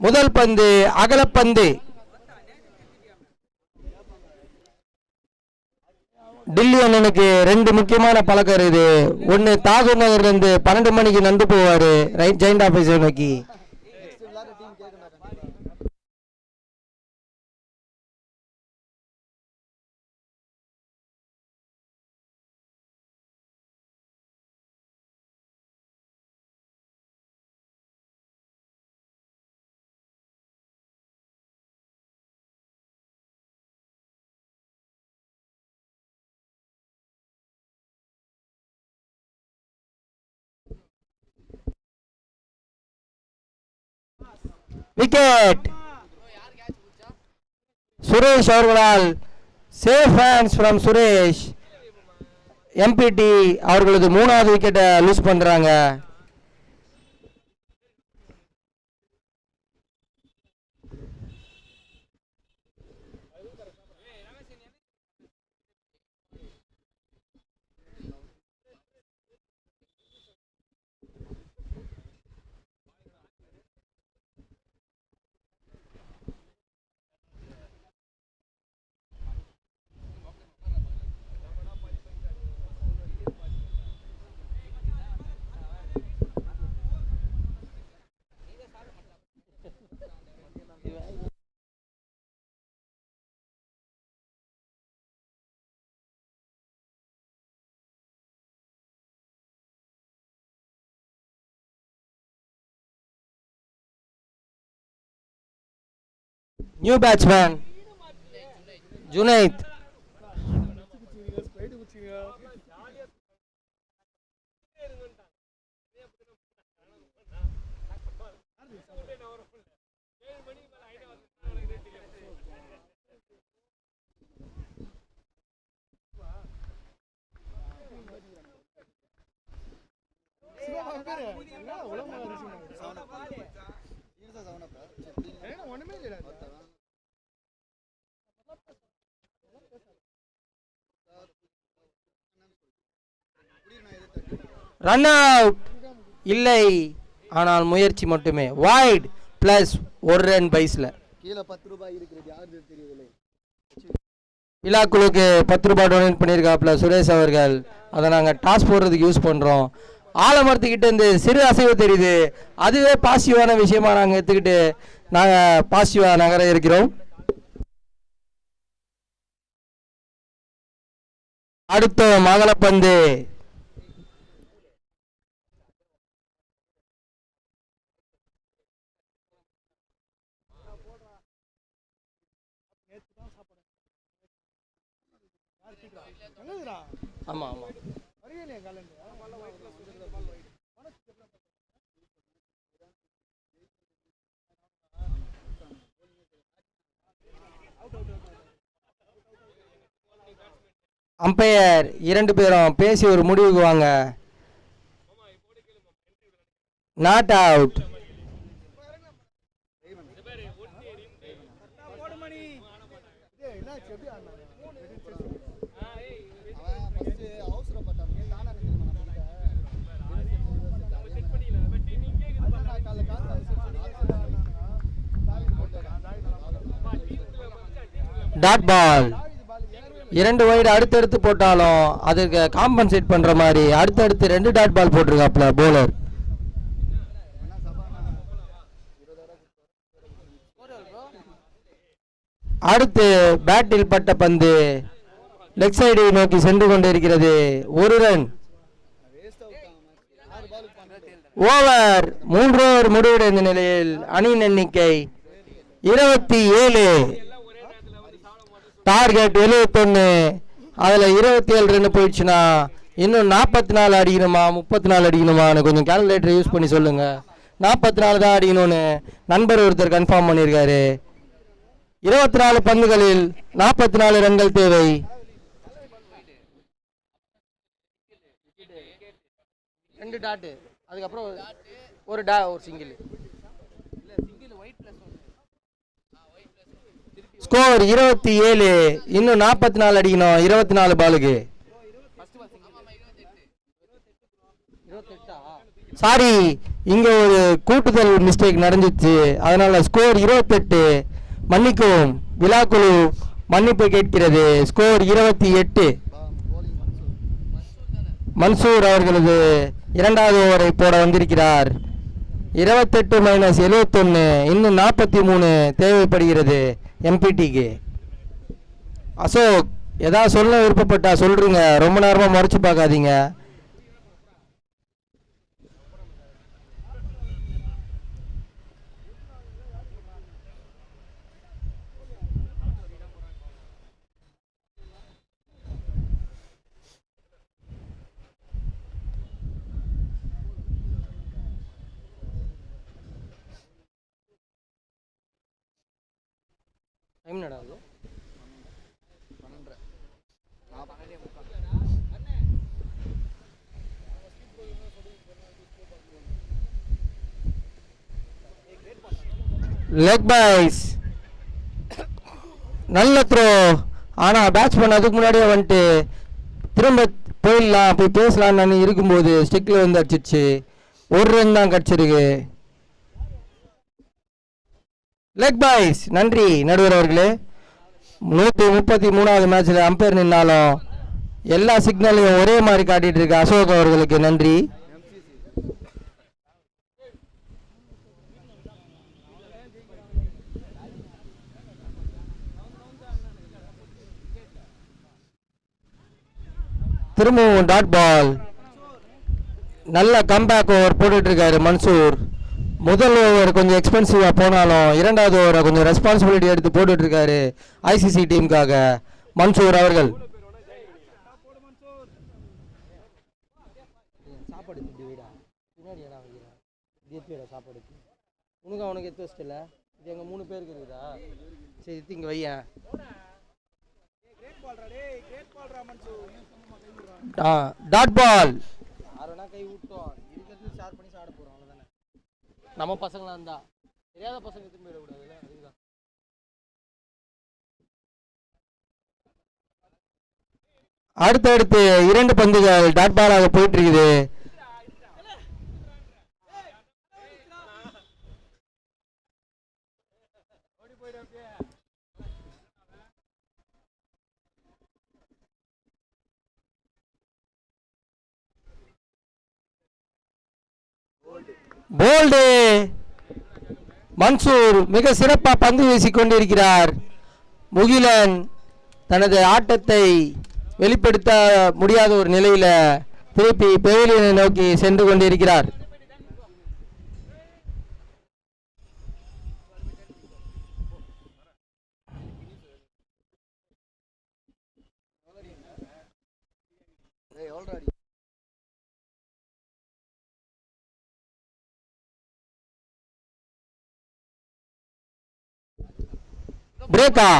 முதல் பந்து அகலப்பந்து. டில்லி அண்ணனுக்கு 2 முக்கியமான பழக்கம் இருக்குது. ஒன்னு தாகூர் நகர்ல இருந்து 12 மணிக்கு நந்து போவாரு ரைட் ஜெயிண்ட் ஆபீஸை நோக்கி. விக்கெட். சுரேஷ் அவர்களால் சேஃப் ஹேண்ட்ஸ் ஃப்ரம் சுரேஷ். எம்பிடி அவர்களது 3வது விக்கெட்டை லூஸ் பண்றாங்க. New batsman Junaid. Run out இல்லை, ஆனால் முயற்சி மட்டுமே. வைட் பிளஸ் ஒரு ரன் பைஸ்ல. கீழே 10 ரூபாய் இருக்கிறது யாரு தெரியவில்லை. விழாக்குழுக்கு 10 ரூபாய் டொனேட் பண்ணியிருக்காப்புல சுரேஷ் அவர்கள். அதை நாங்கள் டாஸ் போடுறதுக்கு யூஸ் பண்ணுறோம். ஆலமரத்துக்கிட்ட இருந்து சிறு அசைவு தெரியுது, அதுவே பாசிட்டிவான விஷயமா நாங்கள் எடுத்துக்கிட்டு நாங்கள் பாசிட்டிவாக நகர இருக்கிறோம். அடுத்த மகளப்பந்து ஆமா ஆமா அம்பையர் 2 பேரும் பேசி ஒரு முடிவுக்கு வாங்க. Not out. Dot ball. 2 wide அடுத்தடுத்து போட்டாலும் அதுக்கு காம்பன்சேட் பண்ற மாதிரி அடுத்தடுத்து 2 டாட் பால் போட்டிருக்காப்ல போலர். அடுத்து பேட்டில் பட்ட பந்து லெக் சைடை நோக்கி சென்று கொண்டிருக்கிறது. ஒரு ரன். ஓவர் 3 ஓவர் முடிவடைந்த நிலையில் அணியின் எண்ணிக்கை 27. டார்கெட் 71. அதில் 27 ரன் போயிடுச்சுன்னா இன்னும் 44 அடிக்கணுமா 34 அடிக்கணுமான்னு கொஞ்சம் கால்குலேட்டர் யூஸ் பண்ணி சொல்லுங்க. 44 தான் அடிக்கணும்னு நண்பர் ஒருத்தர் கன்ஃபார்ம் பண்ணியிருக்காரு. 24 பந்துகளில் 44 ரன்கள் தேவை. ரெண்டு டாட்டு, அதுக்கப்புறம் ஒரு சிங்கிள். ஸ்கோர் 27. இன்னும் 44 அடிக்கணும் 24 பாலுக்கு. சாரி, இங்க ஒரு கூட்டுதல் மிஸ்டேக் நடந்துச்சு, அதனால ஸ்கோர் 28. மன்னிக்கவும், விழாக்குழு மன்னிப்பு கேட்கிறது. ஸ்கோர் 28. மன்சூர் அவர்களது 2வது ஓவரை போட வந்திருக்கிறார். 28 மைனஸ் 71, இன்னும் 43 தேவைப்படுகிறது எம்பிடிக்கு. அசோக், ஏதாவது சொல்ல விருப்பப்பட்டா சொல்றீங்க, ரொம்ப நேரமா மறைச்சு பார்க்காதீங்க. டைம் நடாது. லெக் பைஸ், நல்ல த்ரோ. ஆனால் பேட்ஸ்மேன் அதுக்கு முன்னாடியே வந்துட்டு திரும்ப போயிடலாம் போய் பேசலான்னு இருக்கும்போது ஸ்டிக்கில் வந்து அடிச்சிருச்சு. ஒரு ரன் தான் கிடச்சிருக்கு. லெக் பைஸ். நன்றி நடுவர் அவர்களே. 133வது மேட்ச்சில் அம்பையர் நின்னாலும் எல்லா சிக்னலையும் ஒரே மாதிரி காட்டிட்டு இருக்க அசோக் அவர்களுக்கு நன்றி. திரும்பவும் டாட் பால். நல்ல கம்பேக் ஓவர் போட்டுட்டு இருக்காரு மன்சூர். முதல் ஓவர் கொஞ்சம் எக்ஸ்பென்சிவாக போனாலும் 2வது ஓவரை கொஞ்சம் ரெஸ்பான்சிபிலிட்டி எடுத்து போட்டுட்டு இருக்காரு ஐசிசி டீமுக்காக மன்சூர் அவர்கள். சாப்பாடு சாப்பாடு அவனுக்கு எடுத்து வச்சிட்டல, இது எங்கள் 3 பேருக்கு இருக்குதா? சரி, இங்கே வையன். Dot ball. கை விட்டோம். ஷேர் பண்ணி சாப்பிட போறோம் அவ்வளவுதானே. நம்ம பசங்களா இருந்தா தெரியாத பசங்க திரும்பி விடக்கூடாதுல்ல, அதுதான். அடுத்தடுத்து 2 பந்துகள் டாட் பாலாக போயிட்டு இருக்குது. போல்டு மன்சூர் மிக சிறப்பாக பந்து வீசிக் கொண்டிருக்கிறார். முகிலன் தனது ஆட்டத்தை வெளிப்படுத்த முடியாத ஒரு நிலையில திருப்பி பெவிலியனை நோக்கி சென்று கொண்டிருக்கிறார். பிரேக்கா?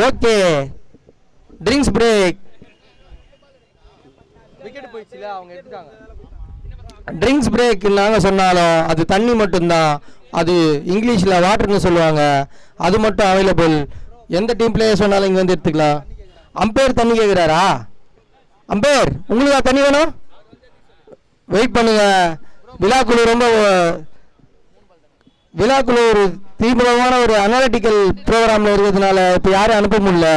Okay, drinks break. விக்கெட் போயிடுச்சுல, அவங்க எடுத்துட்டாங்க. ட்ரிங்க்ஸ் பிரேக் நாங்கள் சொன்னாலும் அது தண்ணி மட்டும்தான். அது இங்கிலீஷில் வாட்டர்னு சொல்லுவாங்க. அது மட்டும் அவைலபிள். எந்த டீம் பிளேயர் சொன்னாலும் இங்கே வந்து எடுத்துக்கலாம். அம்பையர் தண்ணி கேட்குறாரா? அம்பையர் உங்களுக்கு தண்ணி வேணும்? வெயிட் பண்ணுங்க. விழாக்குழு ஒரு தீவிரமான ஒரு அனாலிட்டிக்கல் ப்ரோக்ராமில் இருக்கிறதுனால இப்போ யாரும் அனுப்ப முடியல.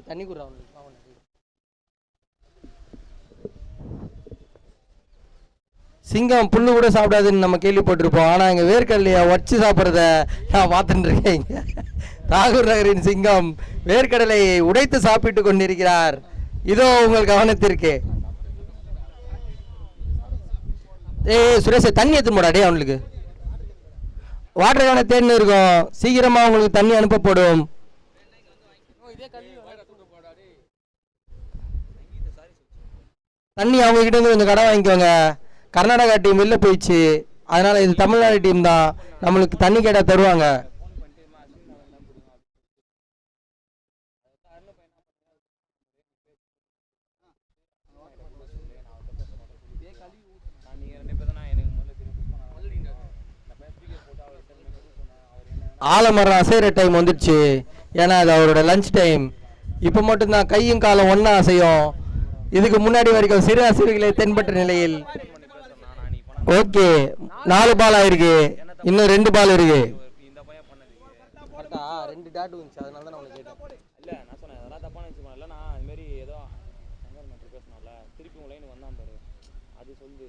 தண்ணி கூட சிங்கம் புல்லு கூட சாப்பிடாதுன்னு நம்ம கேள்விப்பட்டிருப்போம். ஆனால் இங்கே வேர்க்கடலையை உடச்சி சாப்பிட்றத நான் பார்த்துட்டு இருக்கேன். தாகூர் நகரின் சிங்கம் வேர்க்கடலையை உடைத்து சாப்பிட்டு கொண்டிருக்கிறார். இதோ உங்கள் கவனத்திற்கு. சுரேஷ் தண்ணி எடுத்துன்னு போடா டே. அவங்களுக்கு வாட்டர் கேனை தேடின்னு இருக்கும். சீக்கிரமா உங்களுக்கு தண்ணி அனுப்பப்படும். தண்ணி அவங்க கிட்ட இருந்து கொஞ்சம் கடன் வாங்கிக்கோங்க. கர்நாடகா டீம் வெளில போயிடுச்சு, அதனால இது தமிழ்நாடு டீம் தான். நம்மளுக்கு தண்ணி கேட்டா தருவாங்க. ஆலமரம் அசைகிற டைம் வந்துடுச்சு. ஏன்னா அது அவரோட லஞ்ச் டைம். இப்போ மட்டும்தான் கையும் காலம் ஒன்றா அசையும். இதுக்கு முன்னாடி வரைக்கும் சிறு அசைவுகளை தென்பட்ட நிலையில். ஓகே, 4 பால் ஆயிருக்கு. இன்னும் 2 பால் இருக்கு. ரெண்டு டாட் வந்துச்சு, அதனால தான் நான் கேட்டேன். இல்லை நான் சொன்னேன் அதெல்லாம் தப்பான வச்சுக்கோங்க. இல்லை நான் இதுமாரி ஏதோ சங்கர் மேட்ரு பேசினால திருப்பி உங்கள் லைனுக்கு வந்தான் பாரு. அது சொல்லு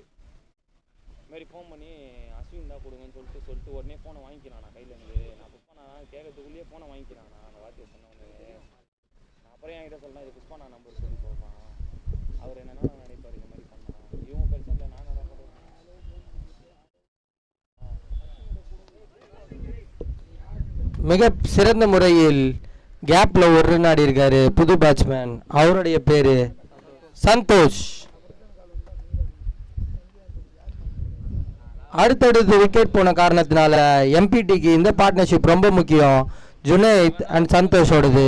இதுமாரி ஃபோன் பண்ணி அஸ்வின் தான் கொடுங்கன்னு சொல்லிட்டு உடனே ஃபோனை வாங்கிக்கிறான். நான் கையில் இருந்து நான் புஷ்பா நான் கேட்கறதுக்குள்ளேயே ஃபோனை வாங்கிக்கிறான். நான் அந்த வார்த்தையை சொன்னவனே நான் அப்புறம் என்கிட்ட சொல்லலாம் இது புஷ்பா நான் நம்பர் சொல்லி சொல்லலாம். அவர் என்னென்னா நினைப்பார் இந்த மாதிரி பண்ணான். இவங்க பிரச்சனை இல்லை, நான் நல்லா மிக சிறந்த முறையில் கேப்ல ஒரு ரன் ஆடி இருக்காரு புது பேட்ஸ்மேன். அவருடைய பேரு சந்தோஷ். அடுத்தடுத்து விக்கெட் போன காரணத்தினால எம்பிடிக்கு இந்த பார்ட்னர்ஷிப் ரொம்ப முக்கியம். ஜுனைத் அண்ட் சந்தோஷோடது.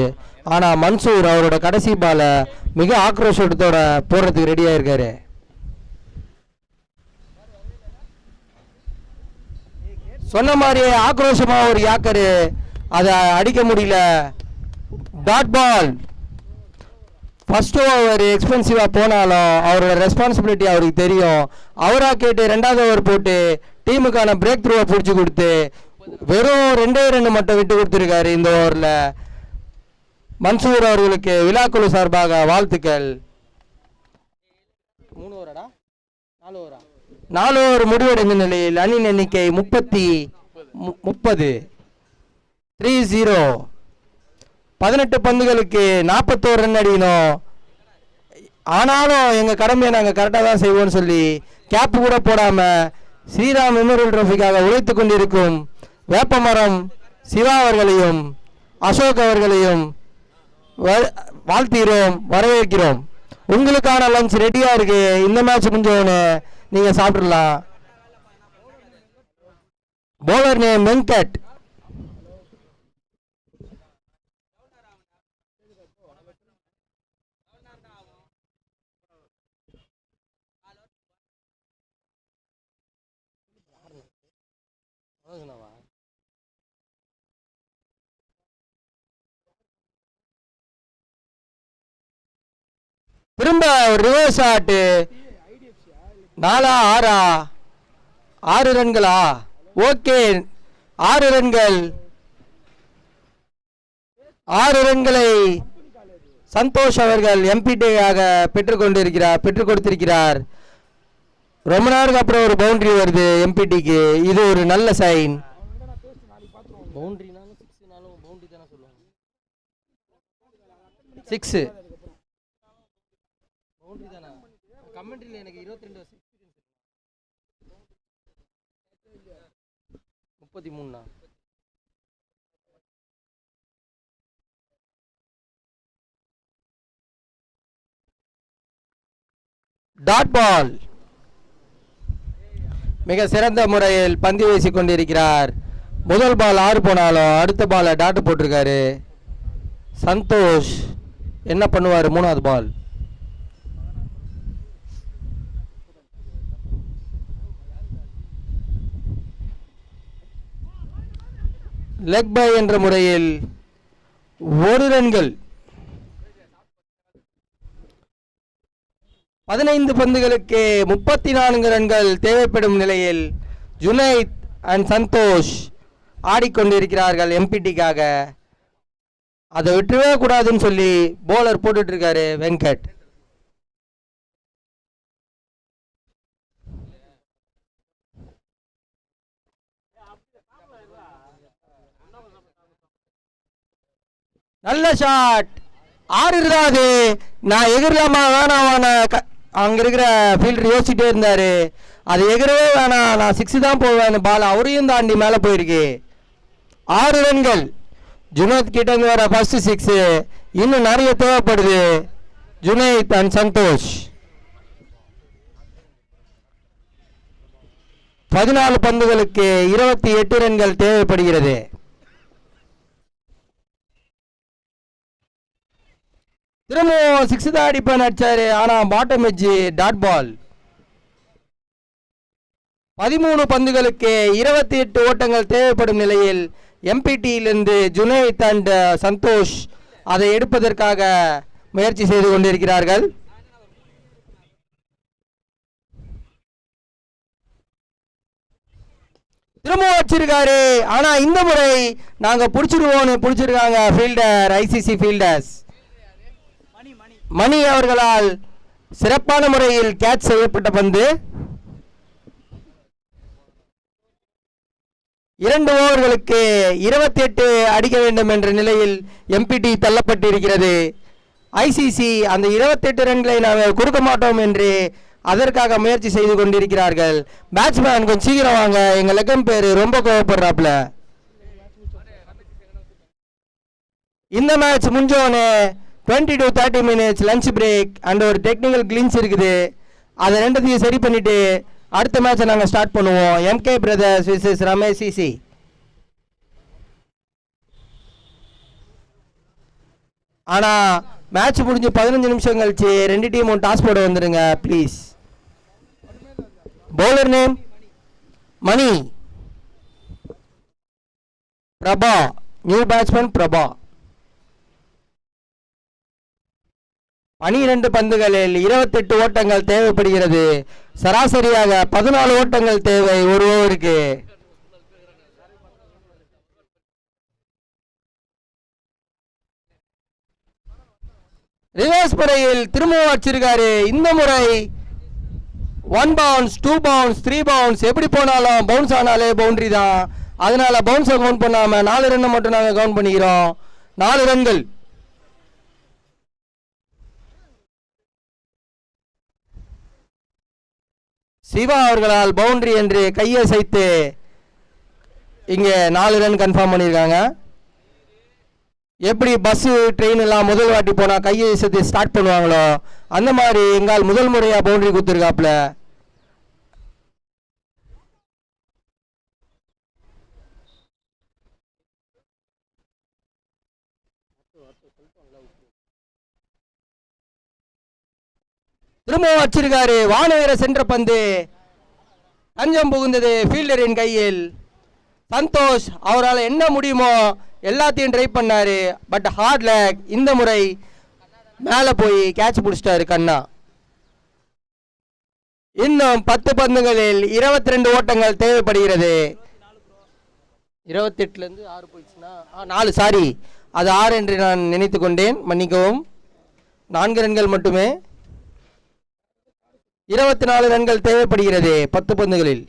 ஆனால் மன்சூர் அவரோட கடைசி பால மிக ஆக்ரோஷத்தோட போடுறதுக்கு ரெடியாக இருக்காரு. சொன்ன மாதிரியே ஆக்ரோஷமாக ஒரு யாக்கரு, அதை அடிக்க முடியல. Dot ball. ஃபர்ஸ்ட் ஓவர் எக்ஸ்பென்சிவாக போனாலும் அவரோட ரெஸ்பான்சிபிலிட்டி அவருக்கு தெரியும். அவராக கேட்டு 2வது ஓவர் போட்டு டீமுக்கான பிரேக் த்ரூவை பிடிச்சி கொடுத்து வெறும் 2 ரன் மட்டும் விட்டு கொடுத்துருக்காரு இந்த ஓவரில். மன்சூர் அவர்களுக்கு விழாக்குழு சார்பாக வாழ்த்துக்கள். 3 ஓவரா 4 ஓவரா? 4 ஓவர் முடிவடைந்த நிலையில் அணியின் எண்ணிக்கை 30. 3-0. 18 பந்துகளுக்கு 41 ரன் அடிக்கணும். ஆனாலும் எங்கள் கடமையை நாங்கள் கரெக்டாக தான் செய்வோம்னு சொல்லி கேப்பு கூட போடாமல் ஸ்ரீராம் மெமோரியல் ட்ரோஃபிக்காக உழைத்து கொண்டிருக்கும் வேப்பமரம் சிவா அவர்களையும் அசோக் அவர்களையும் வாழ்த்துகிறோம், வரவேற்கிறோம். உங்களுக்கான லஞ்ச் ரெடியாக இருக்கு. இந்த மேட்ச் முடிஞ்சவொன்னு நீங்கள் சாப்பிடலாம். Bowler name Venkat. திரும்ப ஒரு ரிவர்ஸ் ஷாட். 4 6 6 ரன்களா? ஓகே, 6 ரன்கள். 6 ரன்களை சந்தோஷ் அவர்கள் எம்பிடியாக பெற்றுக் கொடுத்திருக்கிறார். ரொம்ப நேரத்துக்கு அப்புறம் ஒரு பவுண்டரி வருது எம்பிடிக்கு. இது ஒரு நல்ல சைன். பவுண்டரினாலும் 6னாலும் பவுண்டரி தானே சொல்லுவாங்க. 6 பவுண்டரி தானே. கமெண்ட்ரியில் எனக்கு 22 வருஷம் எக்ஸ்பீரியன்ஸ். 33 dot ball. மிக சிறந்த முறையில் பந்து வீசிக் கொண்டிருக்கிறார். முதல் பால் 6 போனாலும் அடுத்த பாலை டாட் போட்டிருக்காரு. சந்தோஷ் என்ன பண்ணுவார்? 3வது பால். லெக் பை என்ற முறையில் 1 ரன்கள். 15 பந்துகளுக்கு 34 ரன்கள் தேவைப்படும் நிலையில் ஜுனைத் அண்ட் சந்தோஷ் ஆடிக்கொண்டிருக்கிறார்கள் எம்பிடிக்காக. அதை விட்டுவே கூடாதுன்னு சொல்லி போலர் போட்டுட்டு இருக்காரு வெங்கட். நல்ல ஷாட். 6 இருக்காது. நான் எகிரலாமா வேணாம், அங்க இருக்கிற ஃபீல்டர் யோசிச்சுட்டே இருந்தாரு. அது எகிரவே வேணாம், நான் 6 தான் போவேன். பால் அவரையும் தாண்டி மேலே போயிருக்கு. 6 ரன்கள். ஜுனைத் கிட்ட இருந்து வர ஃபர்ஸ்ட் 6 இன்னும் நிறைய தேவைப்படுது. ஜுனைத் அண்ட் சந்தோஷ் 14 பந்துகளுக்கு 28 ரன்கள் தேவைப்படுகிறது. திரும்பவும் 6 தான் அடிப்பேன் அடிச்சாரு. ஆனா பாட்டம் எட்ஜ் டாட் பால். 13 பந்துகளுக்கு 28 ஓட்டங்கள் தேவைப்படும் நிலையில் எம்பிடியிலிருந்து ஜுனைத் அண்ட் சந்தோஷ் அதை எடுப்பதற்காக முயற்சி செய்து கொண்டிருக்கிறார்கள். திரும்பவும் வச்சிருக்காரு. ஆனா இந்த முறை நாங்க பிடிச்சிருக்காங்க ஃபீல்டர், ஐசிசி ஃபீல்டர்ஸ். மணி அவர்களால் சிறப்பான முறையில் கேட்ச் செய்யப்பட்ட பந்து. 2 ஓவர்களுக்கு 28 அடிக்க வேண்டும் என்ற நிலையில் எம்பிடி தள்ளப்பட்டிருக்கிறது. ஐசிசி அந்த 28 ரன்களை நாங்கள் கொடுக்க மாட்டோம் என்று அதற்காக முயற்சி செய்து கொண்டிருக்கிறார்கள். பேட்ஸ்மேன் கொஞ்சம் சீக்கிரம் வாங்க, எங்க லெக்கன் பேரு ரொம்ப கோவப்படுறாப்ல. இந்த மேட்ச் முடிஞ்சோன்னு 20 to 30 minutes lunch break and ஒரு டெக்னிக்கல் கிளின்ஸ் இருக்குது. அதை ரெண்டுத்தையும் சரி பண்ணிட்டு அடுத்த மேட்சை நாங்கள் ஸ்டார்ட் பண்ணுவோம். MK brothers versus Ramesh CC. ஆனால் மேட்ச் முடிஞ்சு 15 நிமிஷம் கழிச்சு 2 டீமும் டாஸ் போட வந்துடுங்க please. Bowler name Mani. Prabha, new batsman Prabha. 12 பந்துகளில் 28 ஓட்டங்கள் தேவைப்படுகிறது. சராசரியாக 14 ஓட்டங்கள் தேவை ஒரு ஓவருக்கு. ரிவர்ஸ் முறையில் திரும்பவும் வச்சிருக்காரு. இந்த முறை 1 பவுன்ஸ், 2 பவுன்ஸ், 3 பவுன்ஸ் எப்படி போனாலும் பவுன்ஸ் ஆனாலே பவுண்டரி தான். அதனால பவுன்ஸை கவுண்ட் பண்ணாம 4 ரன்னை மட்டும் நாங்கள் கவுண்ட் பண்ணிக்கிறோம். 4 ரன்கள். சிவா அவர்களால் பவுண்டரி என்று கையசைத்து இங்கே 4 ரன் கன்ஃபார்ம் பண்ணியிருக்காங்க. எப்படி பஸ்ஸு ட்ரெயின் எல்லாம் முதல் வாட்டி போனால் கையசைத்து ஸ்டார்ட் பண்ணுவாங்களோ அந்த மாதிரி எங்கால் முதல் முறையாக பவுண்டரி கொடுத்துருக்காப்புல. திரும்பவும் வச்சிருக்காரு. வானவேர சென்ற பந்து தஞ்சம் புகுந்தது ஃபீல்டரின் கையில். சந்தோஷ் அவரால் என்ன முடியுமோ எல்லாத்தையும் ட்ரை பண்ணாரு. But hard luck. இந்த முறை மேலே போய் கேட்ச் பிடிச்சிட்டாரு கண்ணா. இன்னும் 10 பந்துகளில் 22 ஓட்டங்கள் தேவைப்படுகிறது. 28லேருந்து 6 போயிடுச்சுன்னா 4, சாரி, அது 6 என்று நான் நினைத்து கொண்டேன், மன்னிக்கவும். 4 ரன்கள் மட்டுமே. 24 ரன்கள் தேவைப்படுகிறது 10 பந்துகளில்.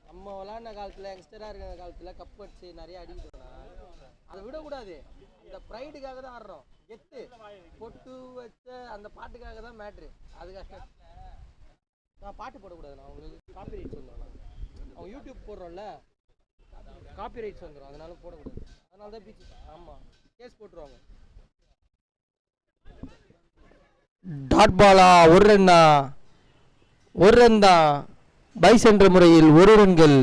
நம்ம விளாண்ட காலத்தில், யங்ஸ்டராக இருக்கிற காலத்தில் கப் அடிச்சு நிறைய அடிக்கிட்டோம்னா அதை விடக்கூடாது. அந்த ப்ரைடுக்காக தான் ஆடுறோம். கெத்து பொட்டு வச்ச அந்த பாட்டுக்காக தான் மேட்ரு. அதுக்காக நான் பாட்டு போடக்கூடாது. அவங்களுக்கு காப்பி ரைட்ஸ் வந்துடும். அவங்க யூடியூப் போடுறோம்ல, காப்பி ரைட்ஸ் வந்துடும். அதனால போடக்கூடாது. அதனால தான் பீச்சு. ஆமாம், கேஸ் போட்டுருவாங்க. டாட் பாலா, ஒரு ரன்னா, ஒரு ரன் தான். பைஸ் என்ற முறையில் 1 ரன்கள்.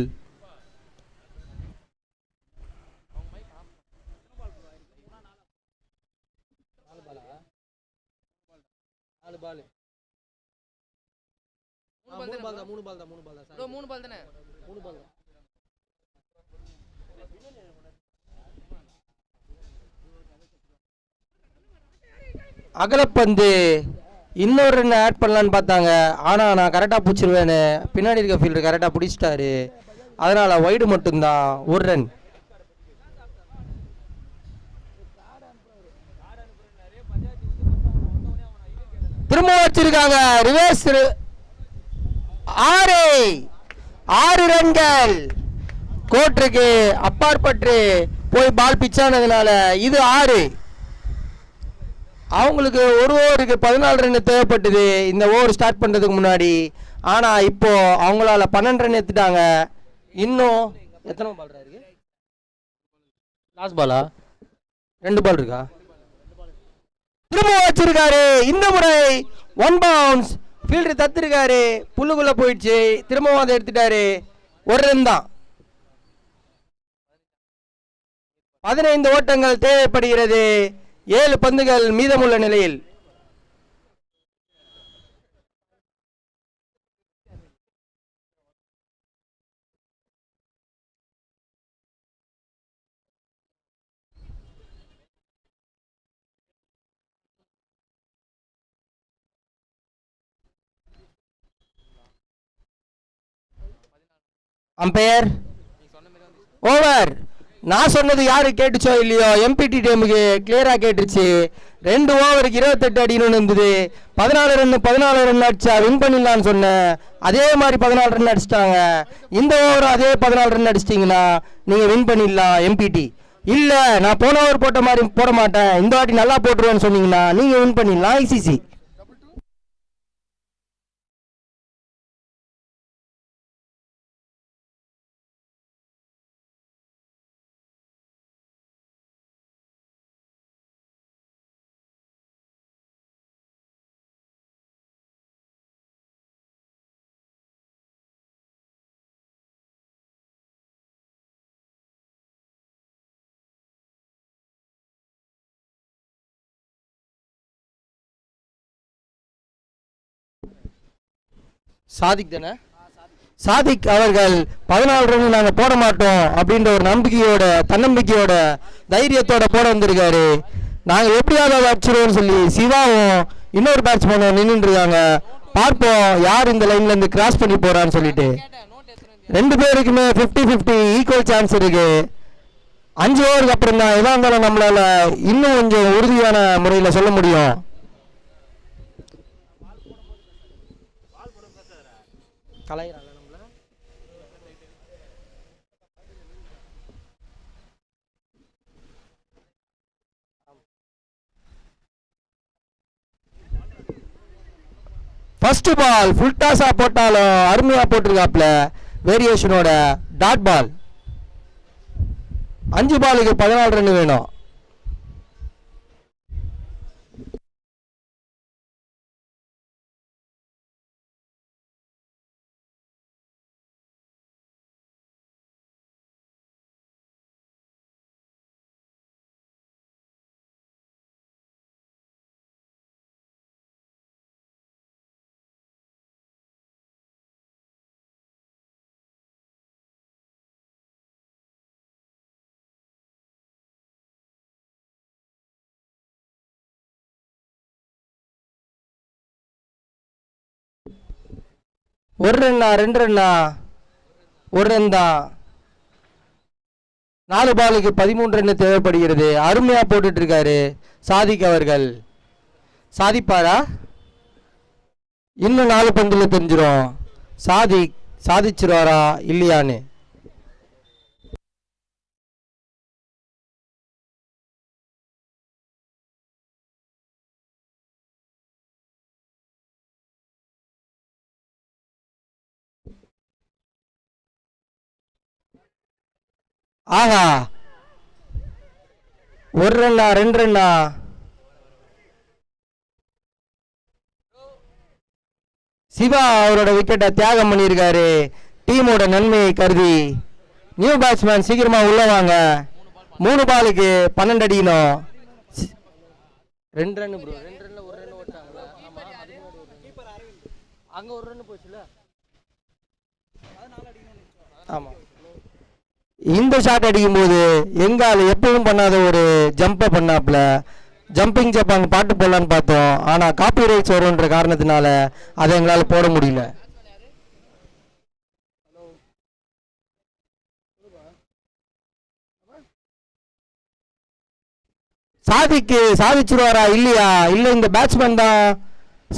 அகலப்பந்து இன்னொரு ரன் ஆட் பண்ணலான்னு பார்த்தாங்க. ஆனால் நான் கரெக்டாக பிடிச்சிருவேன்னு பின்னாடி இருக்க ஃபீல்டர் கரெக்டாக பிடிச்சிட்டாரு. அதனால் வைடு மட்டும்தான், 1 ரன். திரும்ப வச்சிருக்காங்க ரிவர்ஸ். 6 ரன்கள். கோட்டுக்கு அப்பாற்பட்டு போய் பால் பிச்சானதுனால இது 6. அவங்களுக்கு ஒரு ஓவருக்கு 14 ரன் தேவைப்பட்டது இந்த ஓவர் ஸ்டார்ட் பண்ணுறதுக்கு முன்னாடி. ஆனால் இப்போ அவங்களால 12 ரன் எடுத்துட்டாங்க. இன்னும் எத்தனை பால் இருக்கு? லாஸ்ட் பாலா? 2 பால் இருக்கா? திரும்ப வச்சிருக்காரு. இந்த முறை 1 பவுன்ஸ். ஃபீல்டர் தத்திருக்காரு, புல்லுக்குள்ள போயிடுச்சு. திரும்பவும் அதை எடுத்துட்டாரு. 1 ரன் தான். 15 ஓட்டங்கள் தேவைப்படுகிறது. 7 பந்துகள் மீதமுள்ள நிலையில். Umpire over. நான் சொன்னது யாரு கேட்டுச்சோ இல்லையோ, எம்பிடி டீமுக்கு கிளியரா கேட்டுச்சு. 2 ஓவருக்கு 28 அடிக்கணும்னு இருந்தது. 14 ரன் அடிச்சா வின் பண்ணிடலான்னு சொன்னேன். அதே மாதிரி 14 ரன் அடிச்சிட்டாங்க. இந்த ஓவர் அதே 14 ரன் அடிச்சிட்டிங்கன்னா நீங்க வின் பண்ணிடலாம் எம்பிடி. இல்ல நான் போன ஓவர் போட்ட மாதிரி போட மாட்டேன், இந்த வாட்டி நல்லா போட்டுருவேன்னு சொன்னீங்கன்னா நீங்க வின் பண்ணிடலாம் ஐசிசி. சாதிக் தானே? சாதிக் அவர்கள் 14 ரன் நாங்கள் போட மாட்டோம் அப்படின்ற ஒரு நம்பிக்கையோட, தன்னம்பிக்கையோட, தைரியத்தோட போட வந்திருக்காரு. நாங்கள் எப்படியாவது அடிச்சிருவோம்னு சொல்லி சிவாவும் இன்னொரு பேட்ஸ்மேனும் நின்றுட்டு இருக்காங்க. பார்ப்போம் யார் இந்த லைன்ல இருந்து கிராஸ் பண்ணி போறான்னு சொல்லிட்டு. 2 பேருக்குமே 50-50 ஈக்குவல் சான்ஸ் இருக்கு. 5 ஓவருக்கு அப்புறம் தான் எதா இருந்தாலும் நம்மளால இன்னும் கொஞ்சம் உறுதியான முறையில் சொல்ல முடியும். கலைகிறாங்க நம்மள. ஃபர்ஸ்ட் பால் ஃபுல் டாஸா போட்டாலும் அருமையா போட்டிருக்காப்ல வேரியேஷனோட டாட் பால். 5 பாலுக்கு 14 ரன் வேணும். ஒரு ரன்னா 2 ரன்னா 1 ரன் தான். 4 பாலுக்கு 13 ரன் தேவைப்படுகிறது. அருமையா போட்டுட்டு இருக்காரு சாதிக் அவர்கள். சாதிப்பாரா? இன்னும் 4 பந்துல தெரிஞ்சிடும் சாதிச்சிருவாரா இல்லையான்னு. ஆஹா, 1 ரன்னா 2 ரன்னா. சிவா அவரோட விக்கெட்டை தியாகம் பண்ணியிருக்காரு டீமோட நன்மையை கருதி. நியூ பேட்ஸ்மேன் சீக்கிரமா உள்ள வாங்க. 3 பாலுக்கு 12 அடிக்கணும். 2 ரன் ப்ரோ. 2 ரன்ல 1 ரன் ஓட்டாங்களா? ஆமா, அங்க 1 ரன் போச்சுல. ஆமா, இந்த ஷாட் அடிக்கும் போது எங்கால எப்பவும் பண்ணாத ஒரு ஜம்பை பண்ணாப்ல. ஜம்பிங் ஜப்பாங் பாட்டு போடலான்னு பார்த்தோம், ஆனால் காப்பி ரைட்ஸ் வரும்ன்ற காரணத்தினால அதை எங்களால் போட முடியல. சாதிச்சிருவாரா இல்லையா? இல்லை, இந்த பேட்ஸ்மேன் தான்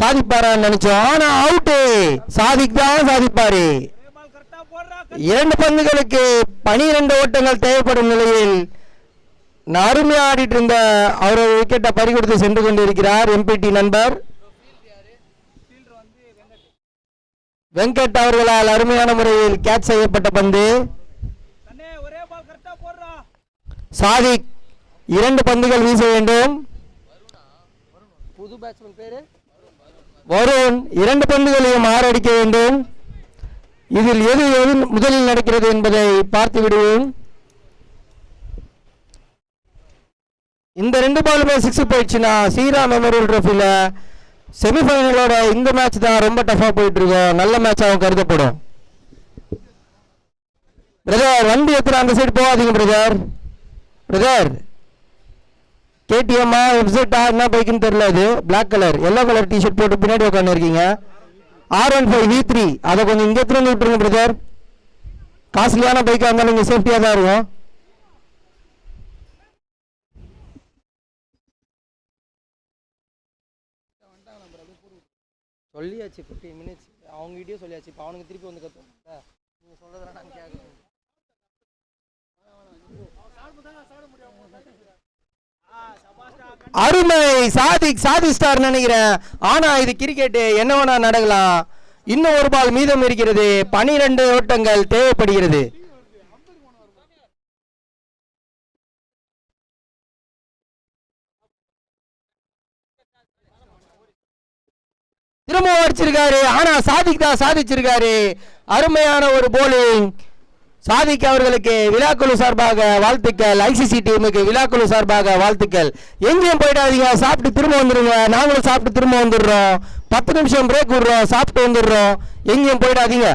சாதிப்பாரான்னு நினைச்சோம். ஆனால் அவுட்டு. சாதிக் தான் சாதிப்பாரு. 2 பந்துகளுக்கு 12 ஓட்டங்கள் தேவைப்படும் நிலையில் அருமையா ஆடிட்டு இருந்த அவரோட விக்கெட்டை பறிகொடுத்து சென்று கொண்டிருக்கிறார் எம்பிடி நண்பர் வெங்கட் அவர்களால் அருமையான முறையில் கேட்ச் செய்யப்பட்ட பந்து. சாதிக் 2 பந்துகள் வீச வேண்டும். புது பேட்ஸ்மேன் பேரு வருண் 2 பந்துகளையும் ஆறடிக்க வேண்டும். இதில் எது முதலில் நடக்கிறது என்பதை பார்த்து விடுவோம். இந்த 2 பாலுமே 6 போயிடுச்சுன்னா ஸ்ரீராம் மெமோரியல் ட்ரோஃபில செமிஃபைனலோட இந்த மேட்ச் தான் ரொம்ப டஃபா போயிட்டு இருக்கோம். நல்ல மேட்சாகவும் கருதப்படும். பிரதர் வண்டி எத்தனை அந்த சைடு போகாதீங்க பிரதர். கேடிஎம்மா வெப்சைட்டா என்ன பைக்குன்னு தெரியல. அது black colour yellow colour T-shirt போட்டு பின்னாடி உட்காந்து இருக்கீங்க. R15 V3 அதை கொஞ்சம் இங்கே திரும்பி விட்டுருங்க பிரதர். காஸ்ட்லியான பைக்காக இருந்தாலும் நீங்கள் சேஃப்டியாக தான் இருக்கும். சொல்லியாச்சு 15 மினிட்ஸ் அவங்க வீடியோ சொல்லியாச்சு. இப்போ அவனுக்கு திருப்பி வந்து கற்றுவோம். நீங்கள் சொல்கிறதெல்லாம் நான் கேட்கணும். அருமை சாதிஸ்டார் நினைக்கிறேன். ஆனா இது கிரிக்கெட், என்ன வேணா நடக்கலாம். இன்னும் 1 பால் மீதம் இருக்கிறது. 12 ஓட்டங்கள் தேவைப்படுகிறது. திரும்ப அடிச்சிருக்காரு. ஆனா சாதிக் தான் சாதிச்சிருக்காரு. அருமையான ஒரு போலிங். சாதிக் அவர்களுக்கு விழாக்குழு சார்பாக வாழ்த்துக்கள். ஐசிசி டீமுக்கு விழாக்குழு சார்பாக வாழ்த்துக்கள். எங்கேயும் போயிடாதீங்க, சாப்பிட்டு திரும்ப வந்துடுங்க. நாங்களும் சாப்பிட்டு திரும்ப வந்துடுறோம். 10 நிமிஷம் பிரேக் விடுறோம், சாப்பிட்டு வந்துடுறோம். எங்கேயும் போயிடாதீங்க.